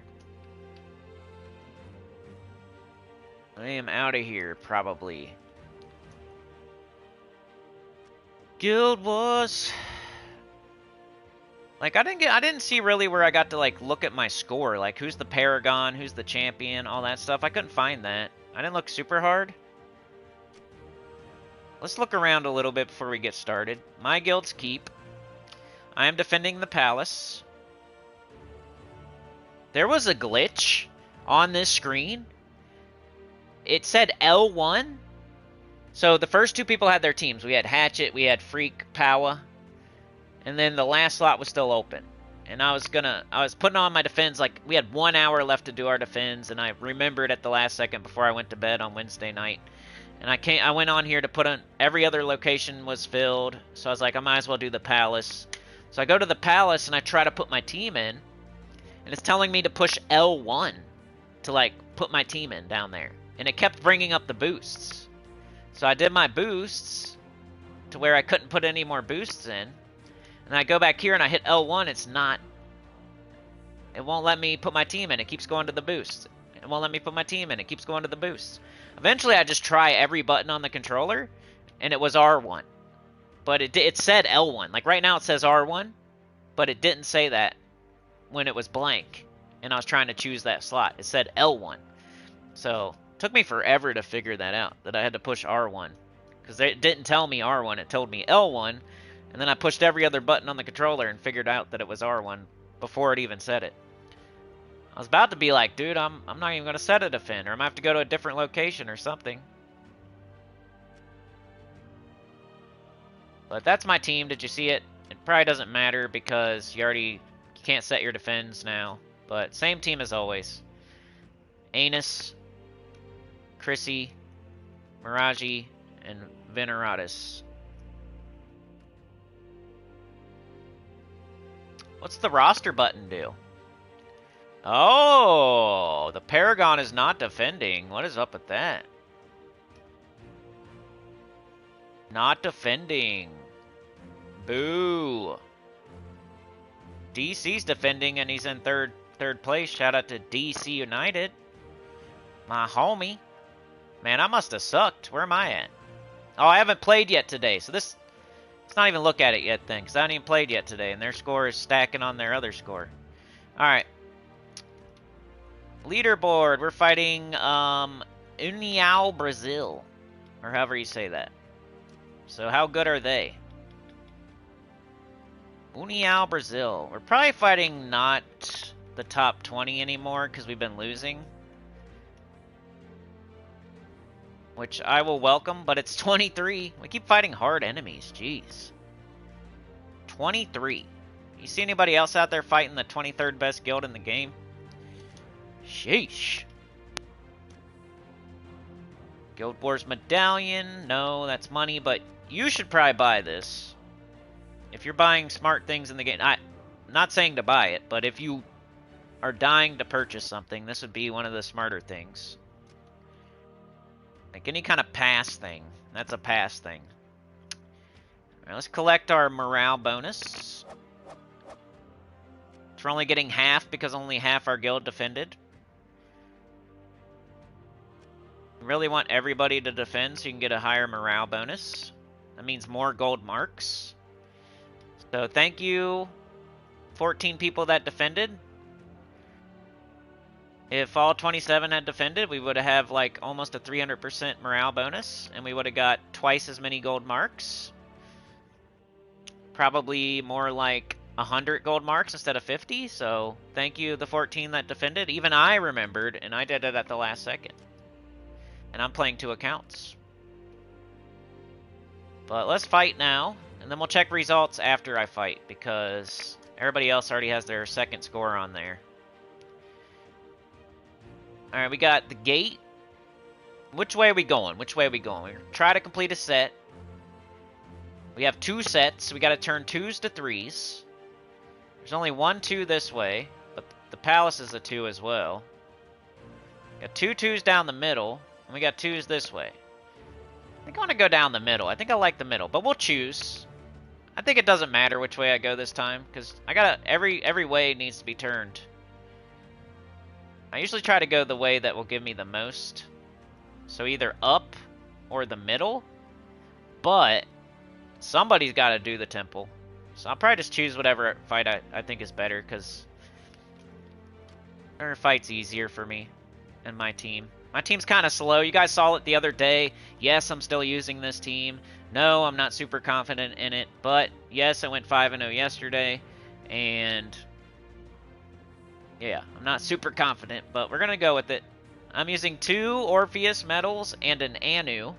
I am out of here, probably. Guild Wars. Like, I didn't see really where I got to, like, look at my score. Like, who's the Paragon, who's the Champion, all that stuff. I couldn't find that. I didn't look super hard. Let's look around a little bit before we get started. My guild's keep. I am defending the palace. There was a glitch on this screen. It said L1. So the first two people had their teams. We had Hatchet, we had Freak, Powa. And then the last slot was still open. And I was putting on my defense, like, we had 1 hour left to do our defense, and I remembered at the last second before I went to bed on Wednesday night. And I went on here to put on, every other location was filled, so I was like, I might as well do the palace. So I go to the palace and I try to put my team in, and it's telling me to push L1 to, like, put my team in down there. And it kept bringing up the boosts. So I did my boosts to where I couldn't put any more boosts in. And I go back here and I hit L1, it's not, it won't let me put my team in, it keeps going to the boosts. It won't let me put my team in, it keeps going to the boosts. Eventually, I just try every button on the controller, and it was R1. But it said L1. Like, right now it says R1, but it didn't say that when it was blank, and I was trying to choose that slot. It said L1. So, it took me forever to figure that out, that I had to push R1. Because it didn't tell me R1, it told me L1, and then I pushed every other button on the controller and figured out that it was R1 before it even said it. I was about to be like, dude, I'm not even going to set a defend, or I'm going to have to go to a different location or something. But that's my team. Did you see it? It probably doesn't matter because you can't set your defense now. But same team as always. Anus, Chrissy, Miraji, and Veneratus. What's the roster button do? Oh, the Paragon is not defending. What is up with that? Not defending. Boo. DC's defending and he's in third place. Shout out to DC United. My homie. Man, I must have sucked. Where am I at? Oh, I haven't played yet today. So let's not even look at it yet then, because I haven't even played yet today, and their score is stacking on their other score. Alright. Leaderboard. We're fighting União Brazil. Or however you say that. So how good are they? União Brazil. We're probably fighting not the top 20 anymore because we've been losing. Which I will welcome, but it's 23. We keep fighting hard enemies. Jeez. 23. You see anybody else out there fighting the 23rd best guild in the game? Sheesh. Guild Wars Medallion. No, that's money, but you should probably buy this. If you're buying smart things in the game. I'm not saying to buy it, but if you are dying to purchase something, this would be one of the smarter things. Like any kind of pass thing. That's a pass thing. Alright, let's collect our morale bonus. We're only getting half because only half our guild defended. We really want everybody to defend so you can get a higher morale bonus. That means more gold marks. So thank you, 14 people that defended. If all 27 had defended, we would have like almost a 300% morale bonus, and we would have got twice as many gold marks. Probably more like 100 gold marks instead of 50, so thank you, the 14 that defended. Even I remembered, and I did it at the last second. And I'm playing 2 accounts. But let's fight now, and then we'll check results after I fight, because everybody else already has their second score on there. Alright, we got the gate. Which way are we going? Which way are we going? We're going to try to complete a set. We have 2 sets. We got to turn 2s to 3s. There's only 1 2 this way, but the palace is a 2 as well. Got 2 2s down the middle, and we got 2s this way. I think I want to go down the middle. I think I like the middle, but we'll choose. I think it doesn't matter which way I go this time, because I gotta every way needs to be turned. I usually try to go the way that will give me the most. So either up or the middle. But somebody's got to do the temple. So I'll probably just choose whatever fight I think is better, because whatever fight's easier for me and my team. My team's kind of slow. You guys saw it the other day. Yes, I'm still using this team. No, I'm not super confident in it. But yes, I went 5-0 yesterday. And yeah, I'm not super confident, but we're going to go with it. I'm using 2 Orpheus medals and an Anu.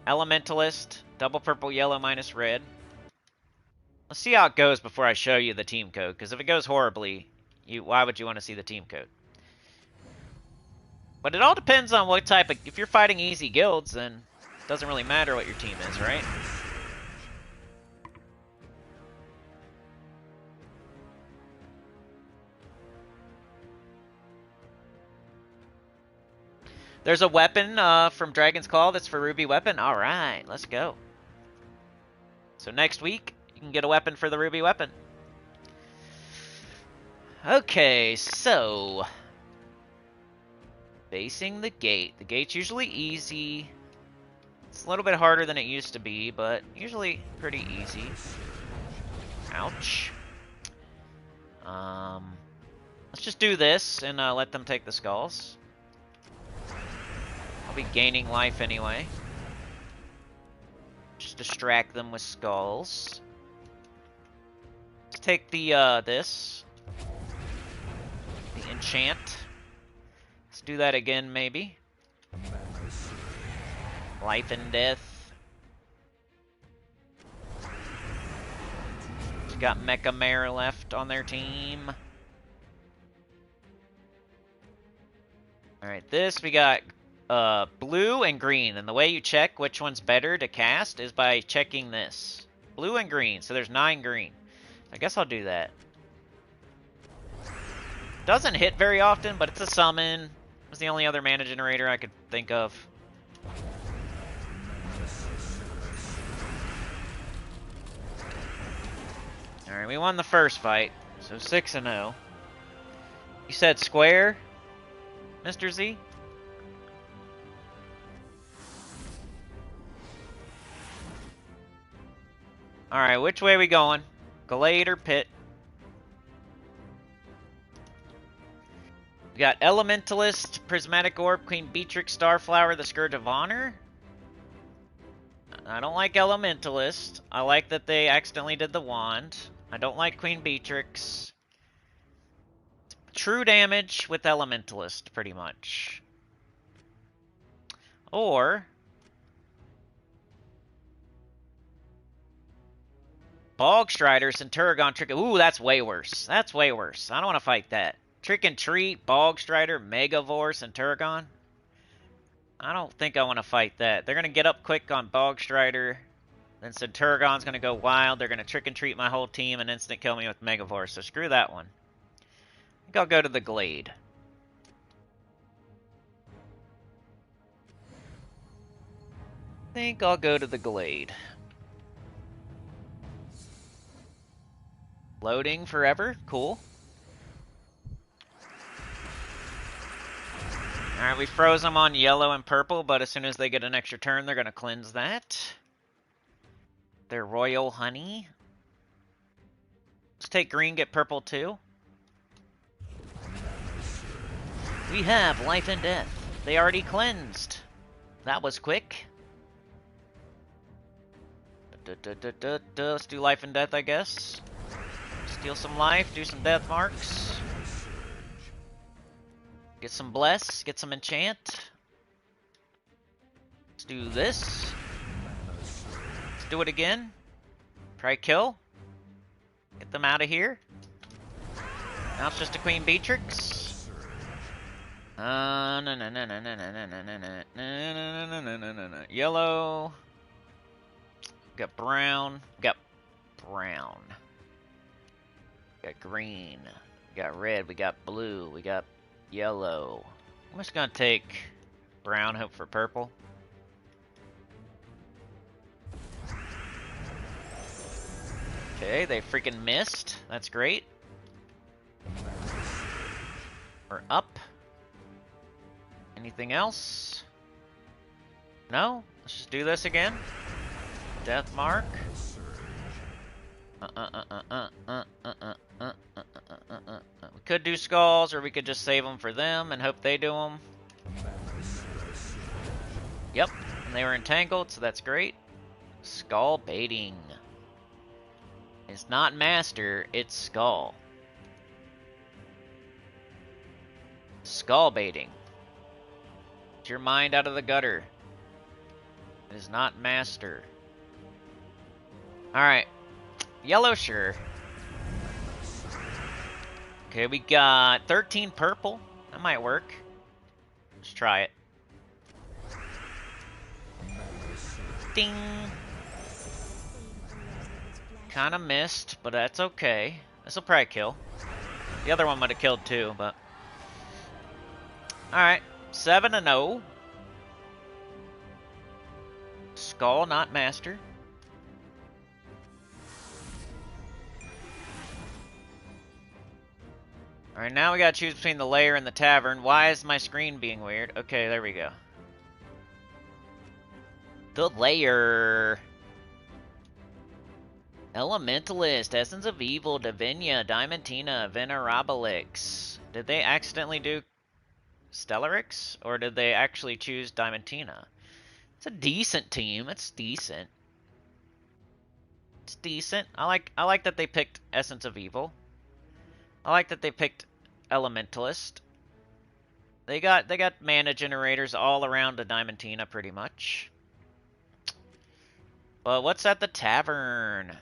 Elementalist, double purple, yellow, minus red. Let's see how it goes before I show you the team code, because if it goes horribly, why would you want to see the team code? But it all depends on what type of... If you're fighting easy guilds, then it doesn't really matter what your team is, right? There's a weapon from Dragon's Claw that's for Ruby Weapon. Alright, let's go. So next week, you can get a weapon for the Ruby Weapon. Okay, so... Facing the gate. The gate's usually easy. It's a little bit harder than it used to be, but usually pretty easy. Ouch. Let's just do this and let them take the skulls. I'll be gaining life anyway. Just distract them with skulls. Let's take the, this. The enchant. Let's do that again, maybe. Life and death. got Mecha Mare left on their team. Alright, this we got blue and green. And the way you check which one's better to cast is by checking this. Blue and green, so there's 9 green. I guess I'll do that. Doesn't hit very often, but it's a summon. It's the only other mana generator I could think of. Alright, we won the first fight, so 6-0. You said square, Mr. Z? Alright, which way we going? Glade or Pit? We got Elementalist, Prismatic Orb, Queen Beatrix, Starflower, the Scourge of Honor. I don't like Elementalist. I like that they accidentally did the wand. I don't like Queen Beatrix. True damage with Elementalist, pretty much. Or Bogstrider, Centurigon, Trick. Ooh, that's way worse. That's way worse. I don't want to fight that. Trick and Treat, Bogstrider, Megavore, Centurigon. I don't think I want to fight that. They're going to get up quick on Bogstrider. Then Centurigon's going to go wild. They're going to Trick and Treat my whole team and instant kill me with Megavore. So screw that one. I think I'll go to the Glade. Loading forever. Cool. Alright, we froze them on yellow and purple, but as soon as they get an extra turn, they're going to cleanse that. Their Royal Honey. Let's take green, get purple too. We have Life and Death. They already cleansed. That was quick. Let's do Life and Death, I guess. Steal some life, do some death marks. Get some Bless, get some Enchant. Let's do this. Let's do it again. Try kill. Get them out of here. Now it's just a Queen Beatrix. Yellow. Got brown. Got brown. Got green. We got red. We got blue. We got yellow. I'm just gonna take brown, hope for purple. Okay, they freaking missed. That's great. We're up. Anything else? No? Let's just do this again. Death mark. We could do skulls, or we could just save them for them and hope they do them. Yep, and they were entangled, so that's great. Skull baiting. It's not master, it's skull. Skull baiting. Get your mind out of the gutter. It is not master. Alright. Yellow, sure. Okay, we got 13 purple. That might work. Let's try it. Ding! Kinda missed, but that's okay. This'll probably kill. The other one might have killed too, but... Alright, 7-0. Skull, not master. Alright, now we gotta choose between the lair and the tavern. Why is my screen being weird? Okay, there we go. The lair. Elementalist, Essence of Evil, Divinia, Diamantina, Venerabilix. Did they accidentally do Stellarix? Or did they actually choose Diamantina? It's a decent team. It's decent. It's decent. I like that they picked Essence of Evil. I like that they picked Elementalist. They got mana generators all around the Diamantina pretty much. But what's at the tavern?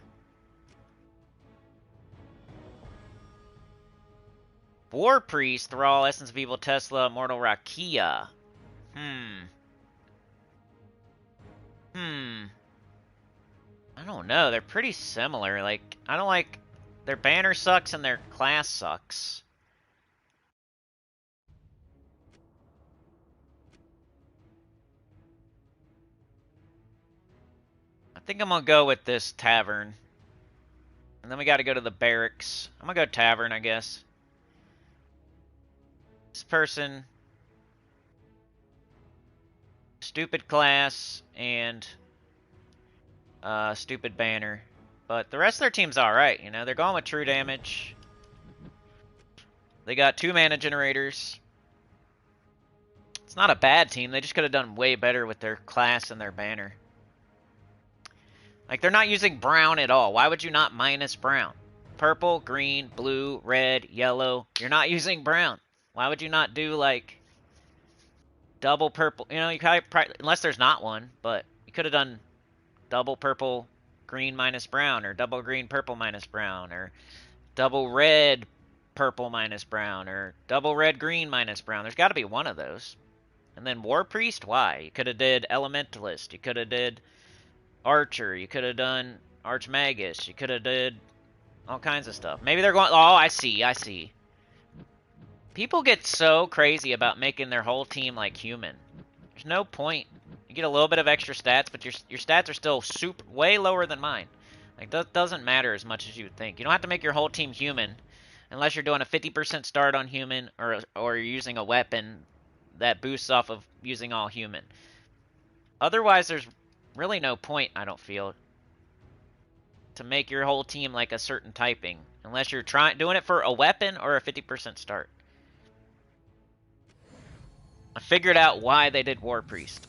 War Priest, Thrall, Essence of Evil, Tesla, Mortal Rakia. I don't know. They're pretty similar. Like, I don't like... Their banner sucks and their class sucks. I think I'm gonna go with this Tavern. And then we gotta go to the Barracks. I'm gonna go Tavern, I guess. This person... Stupid class and... stupid banner. But the rest of their team's alright, you know? They're going with true damage. They got 2 mana generators. It's not a bad team. They just could have done way better with their class and their banner. Like, they're not using brown at all. Why would you not minus brown? Purple, green, blue, red, yellow. You're not using brown. Why would you not do, like, double purple? You know, you probably, unless there's not one, but you could have done double purple, green minus brown, or double green, purple minus brown, or double red, purple minus brown, or double red, green minus brown. There's got to be one of those. And then War Priest, why? You could have did Elementalist. You could have did Archer. You could have done Archmagus. You could have did all kinds of stuff. Maybe they're going... Oh, I see. People get so crazy about making their whole team like human. There's no point. You get a little bit of extra stats, but your stats are still way lower than mine. Like, that doesn't matter as much as you would think. You don't have to make your whole team human unless you're doing a 50% start on human or you're using a weapon that boosts off of using all human. Otherwise, there's really no point, I don't feel, to make your whole team like a certain typing, unless you're doing it for a weapon or a 50% start. I figured out why they did War Priest.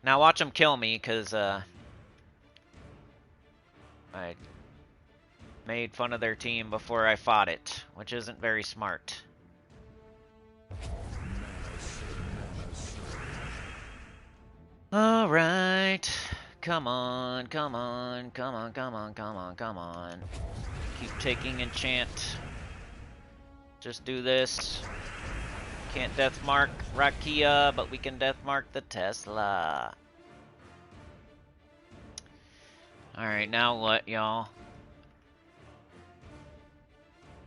Now watch them kill me, because I made fun of their team before I fought it, which isn't very smart. Alright. Come on. Keep taking enchant. Just do this. Can't deathmark Rakia, but we can deathmark the Tesla. Alright, now what, y'all?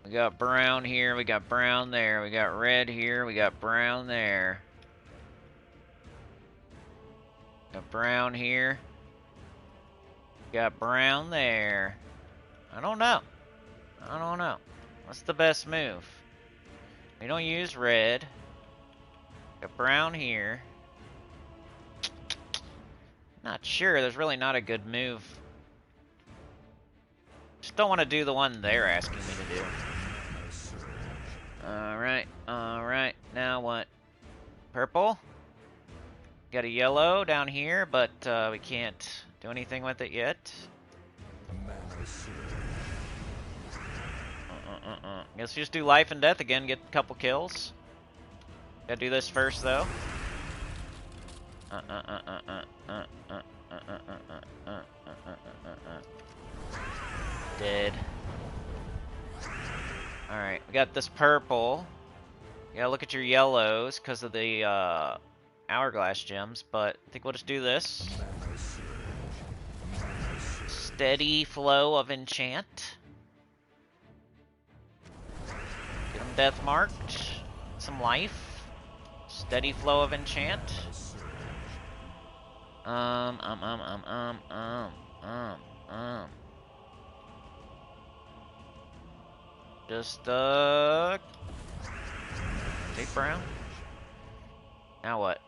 We got brown here, we got brown there, we got red here, we got brown there. Got brown here. Got brown there. I don't know. What's the best move? We don't use red. Got brown here. Not sure. There's really not a good move. Just don't want to do the one they're asking me to do. Alright. Now what? Purple? Got a yellow down here, but we can't do anything with it yet. Guess we just do life and death again, get a couple kills. Gotta do this first, though. Dead. Alright, we got this purple. You gotta look at your yellows because of the hourglass gems, but I think we'll just do this. Steady flow of enchant. Get them death marked. Some life. Steady flow of enchant. Just take brown. Now what?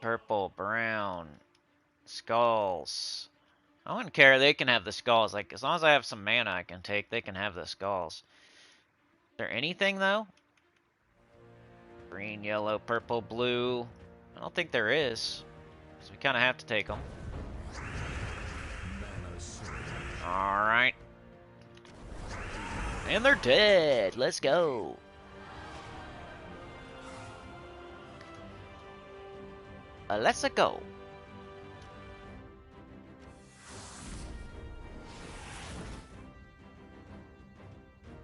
Purple, brown, skulls. I wouldn't care. They can have the skulls. Like, as long as I have some mana I can take, they can have the skulls. Is there anything, though? Green, yellow, purple, blue. I don't think there is. So we kind of have to take them. Alright. And they're dead. Let's go. Let's go.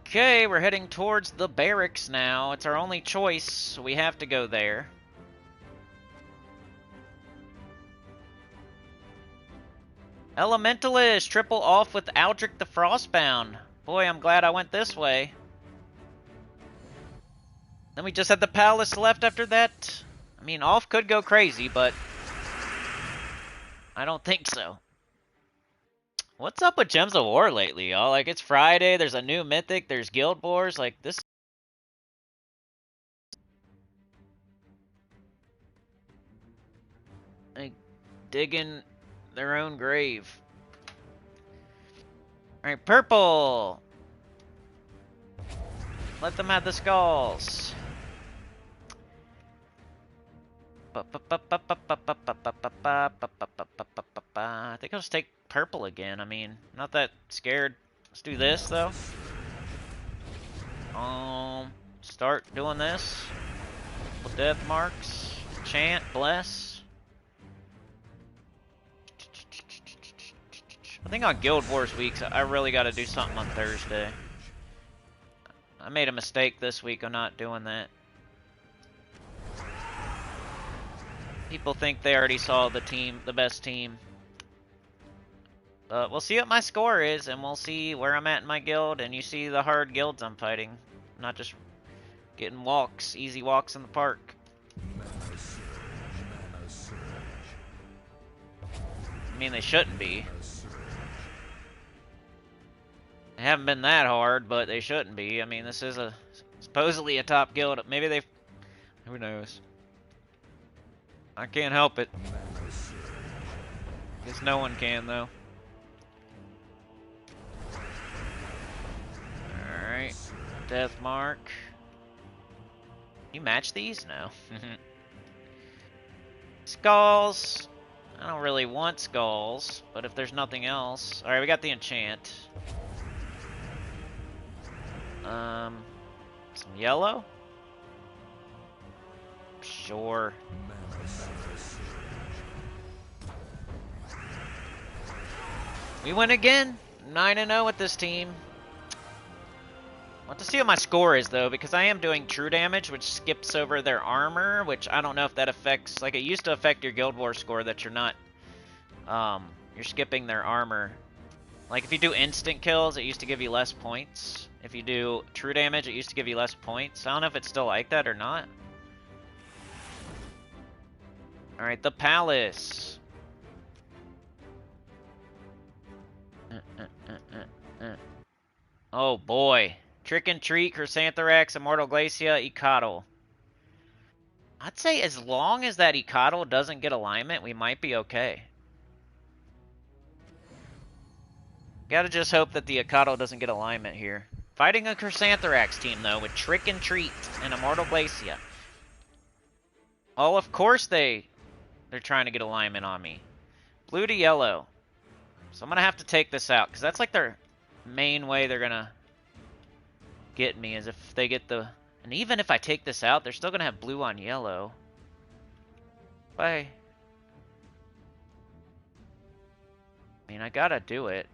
Okay, we're heading towards the barracks now. It's our only choice, so we have to go there. Elementalist, triple off with Aldrich the Frostbound. Boy, I'm glad I went this way. Then we just had the Palace left after that. I mean, off could go crazy, but I don't think so. What's up with Gems of War lately, y'all? Like, it's Friday, there's a new Mythic, there's Guild Wars, like, this... Like, digging their own grave. Alright, purple! Let them have the skulls. I think I'll just take purple again. I mean, not that scared. Let's do this, though. Start doing this. With death marks. Chant, bless. I think on Guild Wars weeks, I really got to do something on Thursday. I made a mistake this week of not doing that. People think they already saw the team, the best team. But we'll see what my score is, and we'll see where I'm at in my guild, and you see the hard guilds I'm fighting. I'm not just getting walks, easy walks in the park. Mana surge. Mana surge. I mean, they shouldn't be. Mana surge. They haven't been that hard, but they shouldn't be. I mean, this is a supposedly a top guild. Maybe they... Who knows? I can't help it. Mana surge. Guess no one can, though. Alright. Death mark. You match these? No. Skulls. I don't really want skulls, but if there's nothing else... Alright, we got the enchant. Some yellow? Sure. Mana surge. We win again. 9-0 with this team. I'll have to see what my score is, though, because I am doing true damage, which skips over their armor, which I don't know if that affects... Like, it used to affect your Guild Wars score that you're not... you're skipping their armor. Like, if you do instant kills, it used to give you less points. If you do true damage, it used to give you less points. I don't know if it's still like that or not. Alright, the Palace. Oh, boy. Trick and Treat, Chrysantherax, Immortal Glacia, Icatl. I'd say as long as that Icatl doesn't get alignment, we might be okay. Gotta just hope that the Icatl doesn't get alignment here. Fighting a Chrysantherax team, though, with Trick and Treat and Immortal Glacia. Oh, of course they're trying to get alignment on me. Blue to yellow. So I'm gonna have to take this out, because that's like their main way they're gonna get me, is if they get the... And even if I take this out, they're still gonna have blue on yellow. Why? I mean, I gotta do it.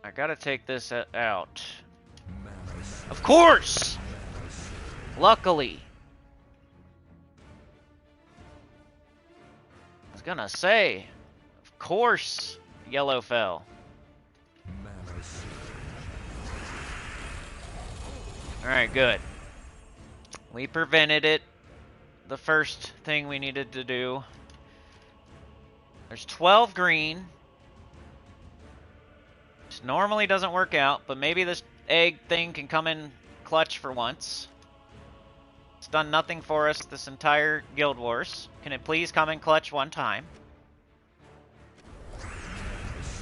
I gotta take this out. Mana surge. Of course! Mana surge. Luckily. I was gonna say, of course, yellow fell. Mana surge. Alright, good. We prevented it. The first thing we needed to do. There's 12 green. Which normally doesn't work out, but maybe this egg thing can come in clutch for once. It's done nothing for us this entire Guild Wars. Can it please come in clutch one time?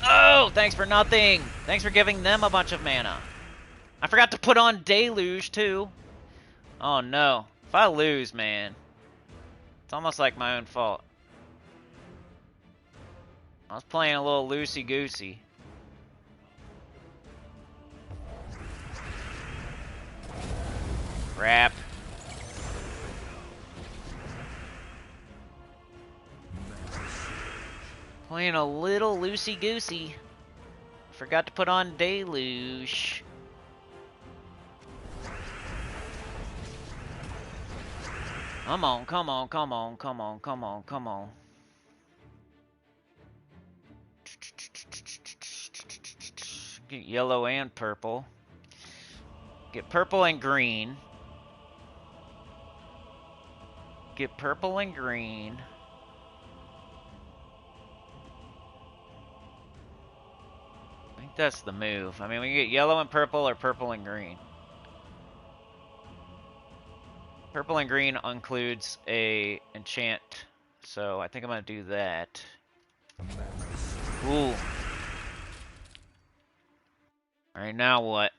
Oh, thanks for nothing. Thanks for giving them a bunch of mana. I forgot to put on Deluge, too. Oh, no. If I lose, man, it's almost like my own fault. I was playing a little loosey-goosey. Crap. Playing a little loosey-goosey. Forgot to put on Deluge. Come on, come on, come on, come on, come on, come on. Get yellow and purple. Get purple and green. Get purple and green. I think that's the move. I mean, we can get yellow and purple or purple and green. Purple and green includes a enchant, so I think I'm gonna do that. Ooh. Alright, now what?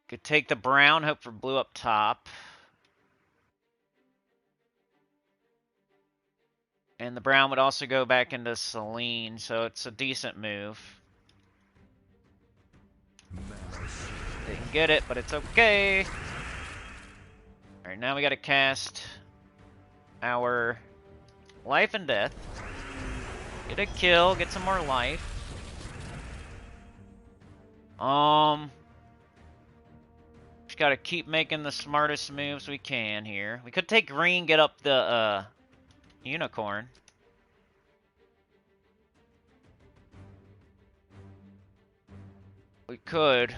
Could take the brown, hope for blue up top. And the brown would also go back into Celine, so it's a decent move. Didn't get it, but it's okay. Alright, now we gotta cast our Life and Death. Get a kill, get some more life. Just gotta keep making the smartest moves we can here. We could take green, get up the unicorn. We could.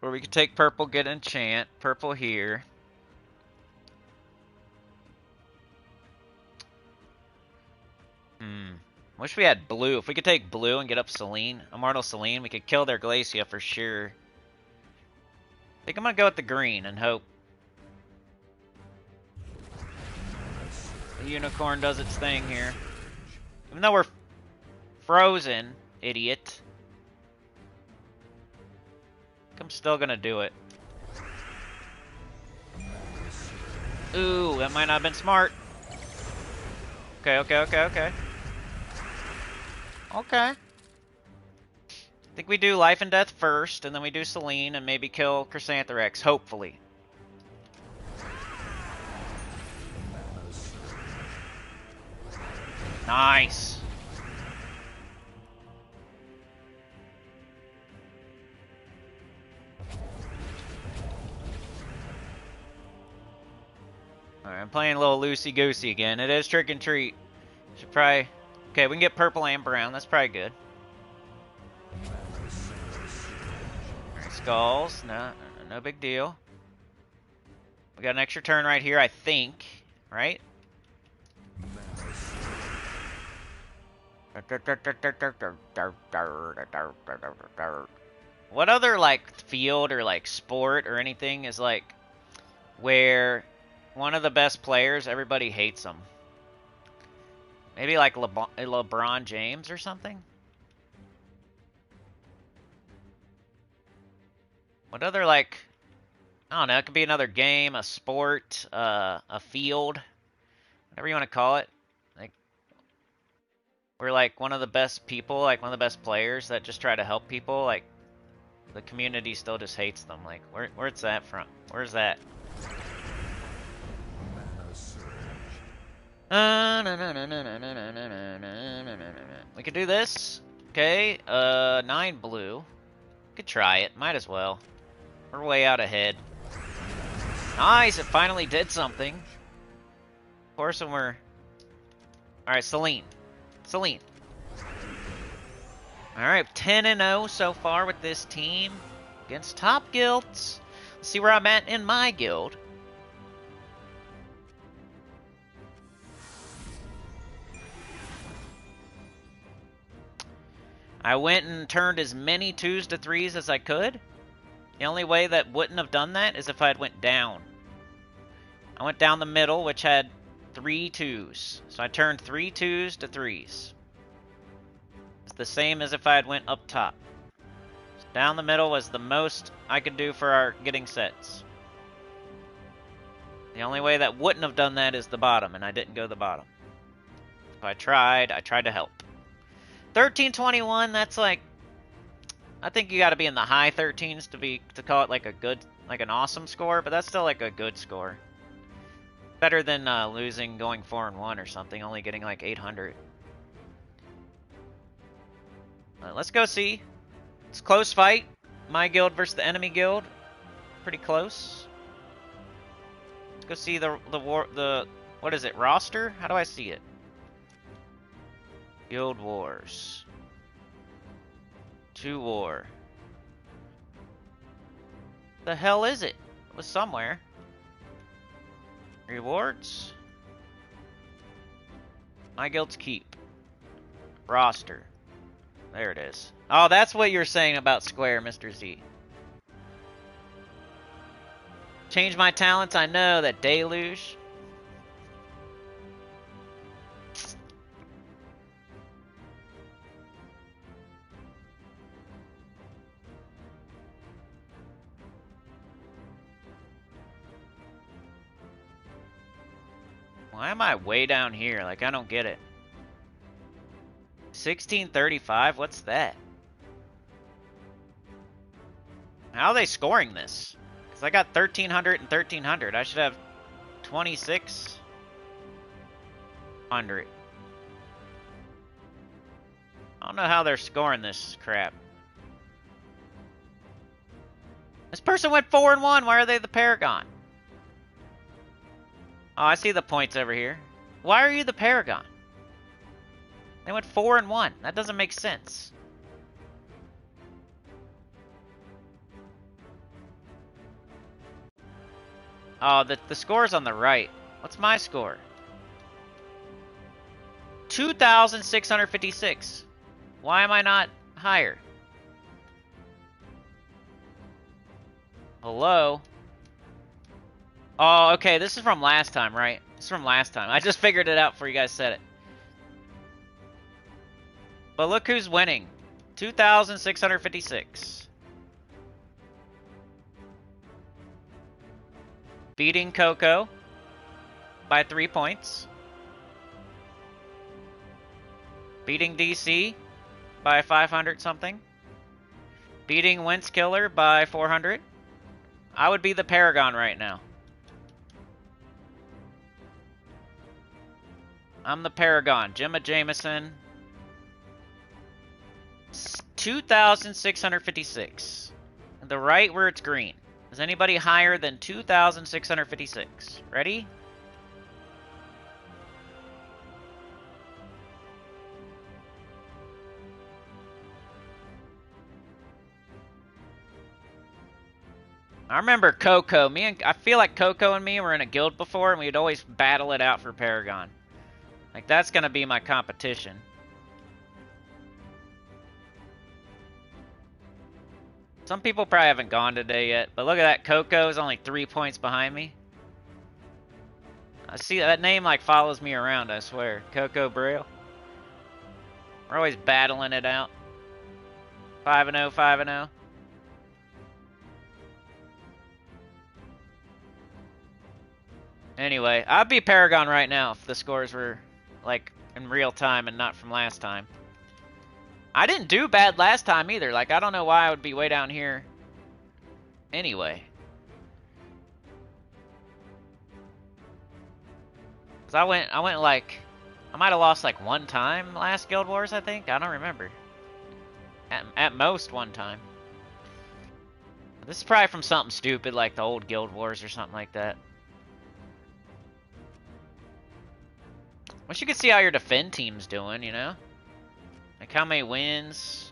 Or we could take purple, get enchant. Purple here. Wish we had blue. If we could take blue and get up Celine, Immortal Celine, we could kill their Glacia for sure. I think I'm gonna go with the green and hope the unicorn does its thing here. Even though we're frozen, idiot. I'm still gonna do it. Ooh, that might not have been smart. Okay, okay, okay, okay. Okay. I think we do Life and Death first, and then we do Celine, and maybe kill Chrysantherax, hopefully. Nice. Alright, I'm playing a little loosey-goosey again. It is trick and treat. Should probably... Okay, we can get purple and brown. That's probably good. Alright, skulls. No big deal. We got an extra turn right here, I think. Right? What other, like, field or, like, sport or anything is, like, where one of the best players, everybody hates them? Maybe like LeBron James or something? What other, like, I don't know, it could be another game, a sport, a field, whatever you want to call it. Like, we're like one of the best people, like one of the best players that just try to help people, like, the community still just hates them. Like, where's that from? Where's that? We could do this. Okay, 9 blue. Could try it. Might as well. We're way out ahead. Nice! It finally did something. Of course, when we're... Alright, Celine. Celine. Alright, 10-0 so far with this team. Against top guilds. Let's see where I'm at in my guild. I went and turned as many 2s to 3s as I could. The only way that wouldn't have done that is if I had went down. I went down the middle, which had 3 2s. So I turned 3 2s to 3s. It's the same as if I had went up top. So down the middle was the most I could do for our getting sets. The only way that wouldn't have done that is the bottom, and I didn't go the bottom. So I tried to help. 1321, that's like, I think you got to be in the high 13s to call it like a good, like an awesome score, but that's still like a good score. Better than losing going 4-1 or something, only getting like 800. Let's go see. It's a close fight. My guild versus the enemy guild. Pretty close. Let's go see the what is it, roster? How do I see it? Guild Wars. 2 war. The hell is it? It was somewhere. Rewards. My guild's keep. Roster. There it is. Oh, that's what you're saying about Square, Mr. Z. Change my talents, I know, that deluge. Why am I way down here? Like, I don't get it. 1635? What's that? How are they scoring this? Because I got 1300 and 1300. I should have 2600. I don't know how they're scoring this crap. This person went 4-1. Why are they the Paragon? Oh, I see the points over here. Why are you the Paragon? They went 4-1. That doesn't make sense. Oh, the score's on the right. What's my score? 2,656. Why am I not higher? Hello? Oh, okay, this is from last time, right? This is from last time. I just figured it out before you guys said it. But look who's winning. 2,656. Beating Coco by 3 points. Beating DC by 500 something. Beating Wince Killer by 400. I would be the Paragon right now. I'm the Paragon. Gemma Jameson. 2,656. The right where it's green. Is anybody higher than 2,656? Ready? I remember Coco. I feel like Coco and me were in a guild before, and we'd always battle it out for Paragon. Like, that's gonna be my competition. Some people probably haven't gone today yet, but look at that. Coco is only 3 points behind me. I see that name like follows me around, I swear. Coco Braille. We're always battling it out. 5-0, 5-0. Anyway, I'd be Paragon right now if the scores were like in real time and not from last time. I didn't do bad last time either. Like, I don't know why I would be way down here. Anyway. Cause I went like, I might have lost like 1 time last Guild Wars, I think. I don't remember. At most 1 time. This is probably from something stupid like the old Guild Wars or something like that. Wish you could see how your defend team's doing, you know? Like how many wins?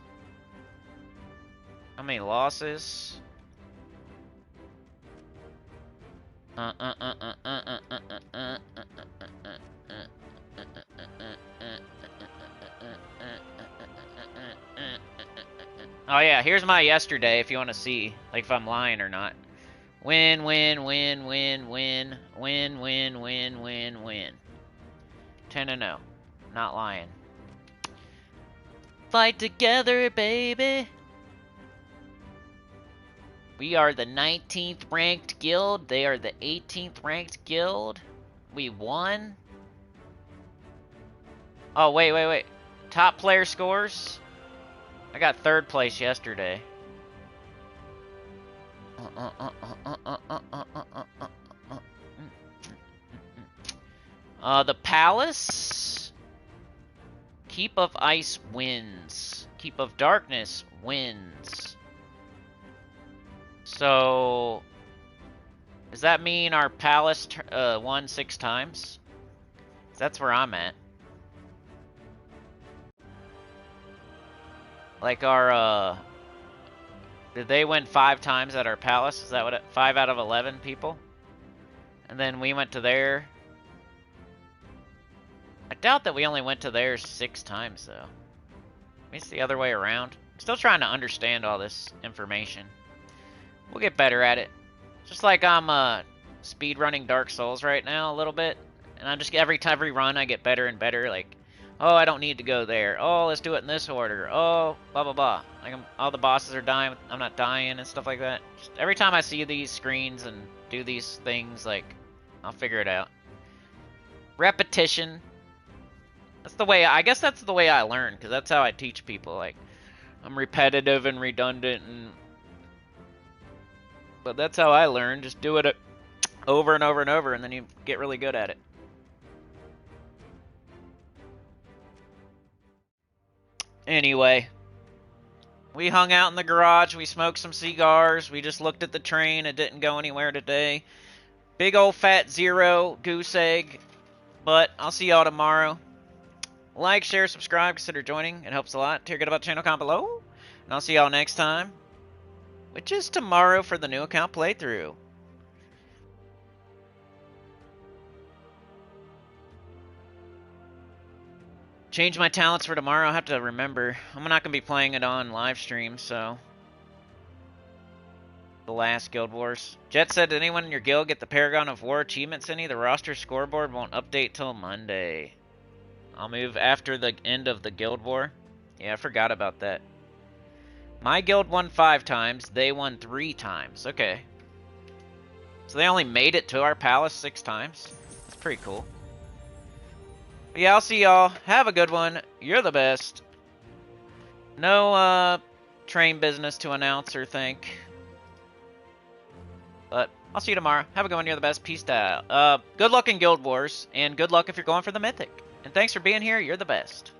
How many losses? Oh yeah, here's my yesterday if you want to see, like if I'm lying or not. Win, win, win, win, win, win, win, win, win, win. 10-0. Not lying. Fight together, baby. We are the 19th ranked guild. They are the 18th ranked guild. We won. Oh, wait. Top player scores. I got 3rd place yesterday. The palace. Keep of Ice wins. Keep of Darkness wins. So, does that mean our palace won 6 times? That's where I'm at. Like our, did they win 5 times at our palace? Is that what 5 out of 11 people? And then we went to there. I doubt that we only went to theirs 6 times, though. Maybe it's the other way around. I'm still trying to understand all this information. We'll get better at it. Just like I'm speed running Dark Souls right now a little bit. And I'm just, every run I get better and better. Like, oh, I don't need to go there. Oh, let's do it in this order. Oh, blah, blah, blah. Like, all the bosses are dying. I'm not dying and stuff like that. Just every time I see these screens and do these things, like, I'll figure it out. Repetition. That's the way, I guess that's the way I learn, because that's how I teach people. Like, I'm repetitive and redundant, but that's how I learn. Just do it over and over and over, and then you get really good at it. Anyway, we hung out in the garage, we smoked some cigars, we just looked at the train, it didn't go anywhere today. Big old fat 0 goose egg, but I'll see y'all tomorrow. Like, share, subscribe, consider joining, it helps a lot. Tell your good about the channel, comment below, and I'll see y'all next time, which is tomorrow for the new account playthrough. Change my talents for tomorrow. I have to remember. I'm not going to be playing it on live stream, so. The last Guild Wars. Jet said, did anyone in your guild get the Paragon of War achievements any? The roster scoreboard won't update till Monday. I'll move after the end of the Guild War. Yeah, I forgot about that. My guild won 5 times. They won 3 times. Okay. So they only made it to our palace 6 times. That's pretty cool. But yeah, I'll see y'all. Have a good one. You're the best. No train business to announce or think. But I'll see you tomorrow. Have a good one. You're the best. Peace out. Good luck in Guild Wars. And good luck if you're going for the Mythic. And thanks for being here. You're the best.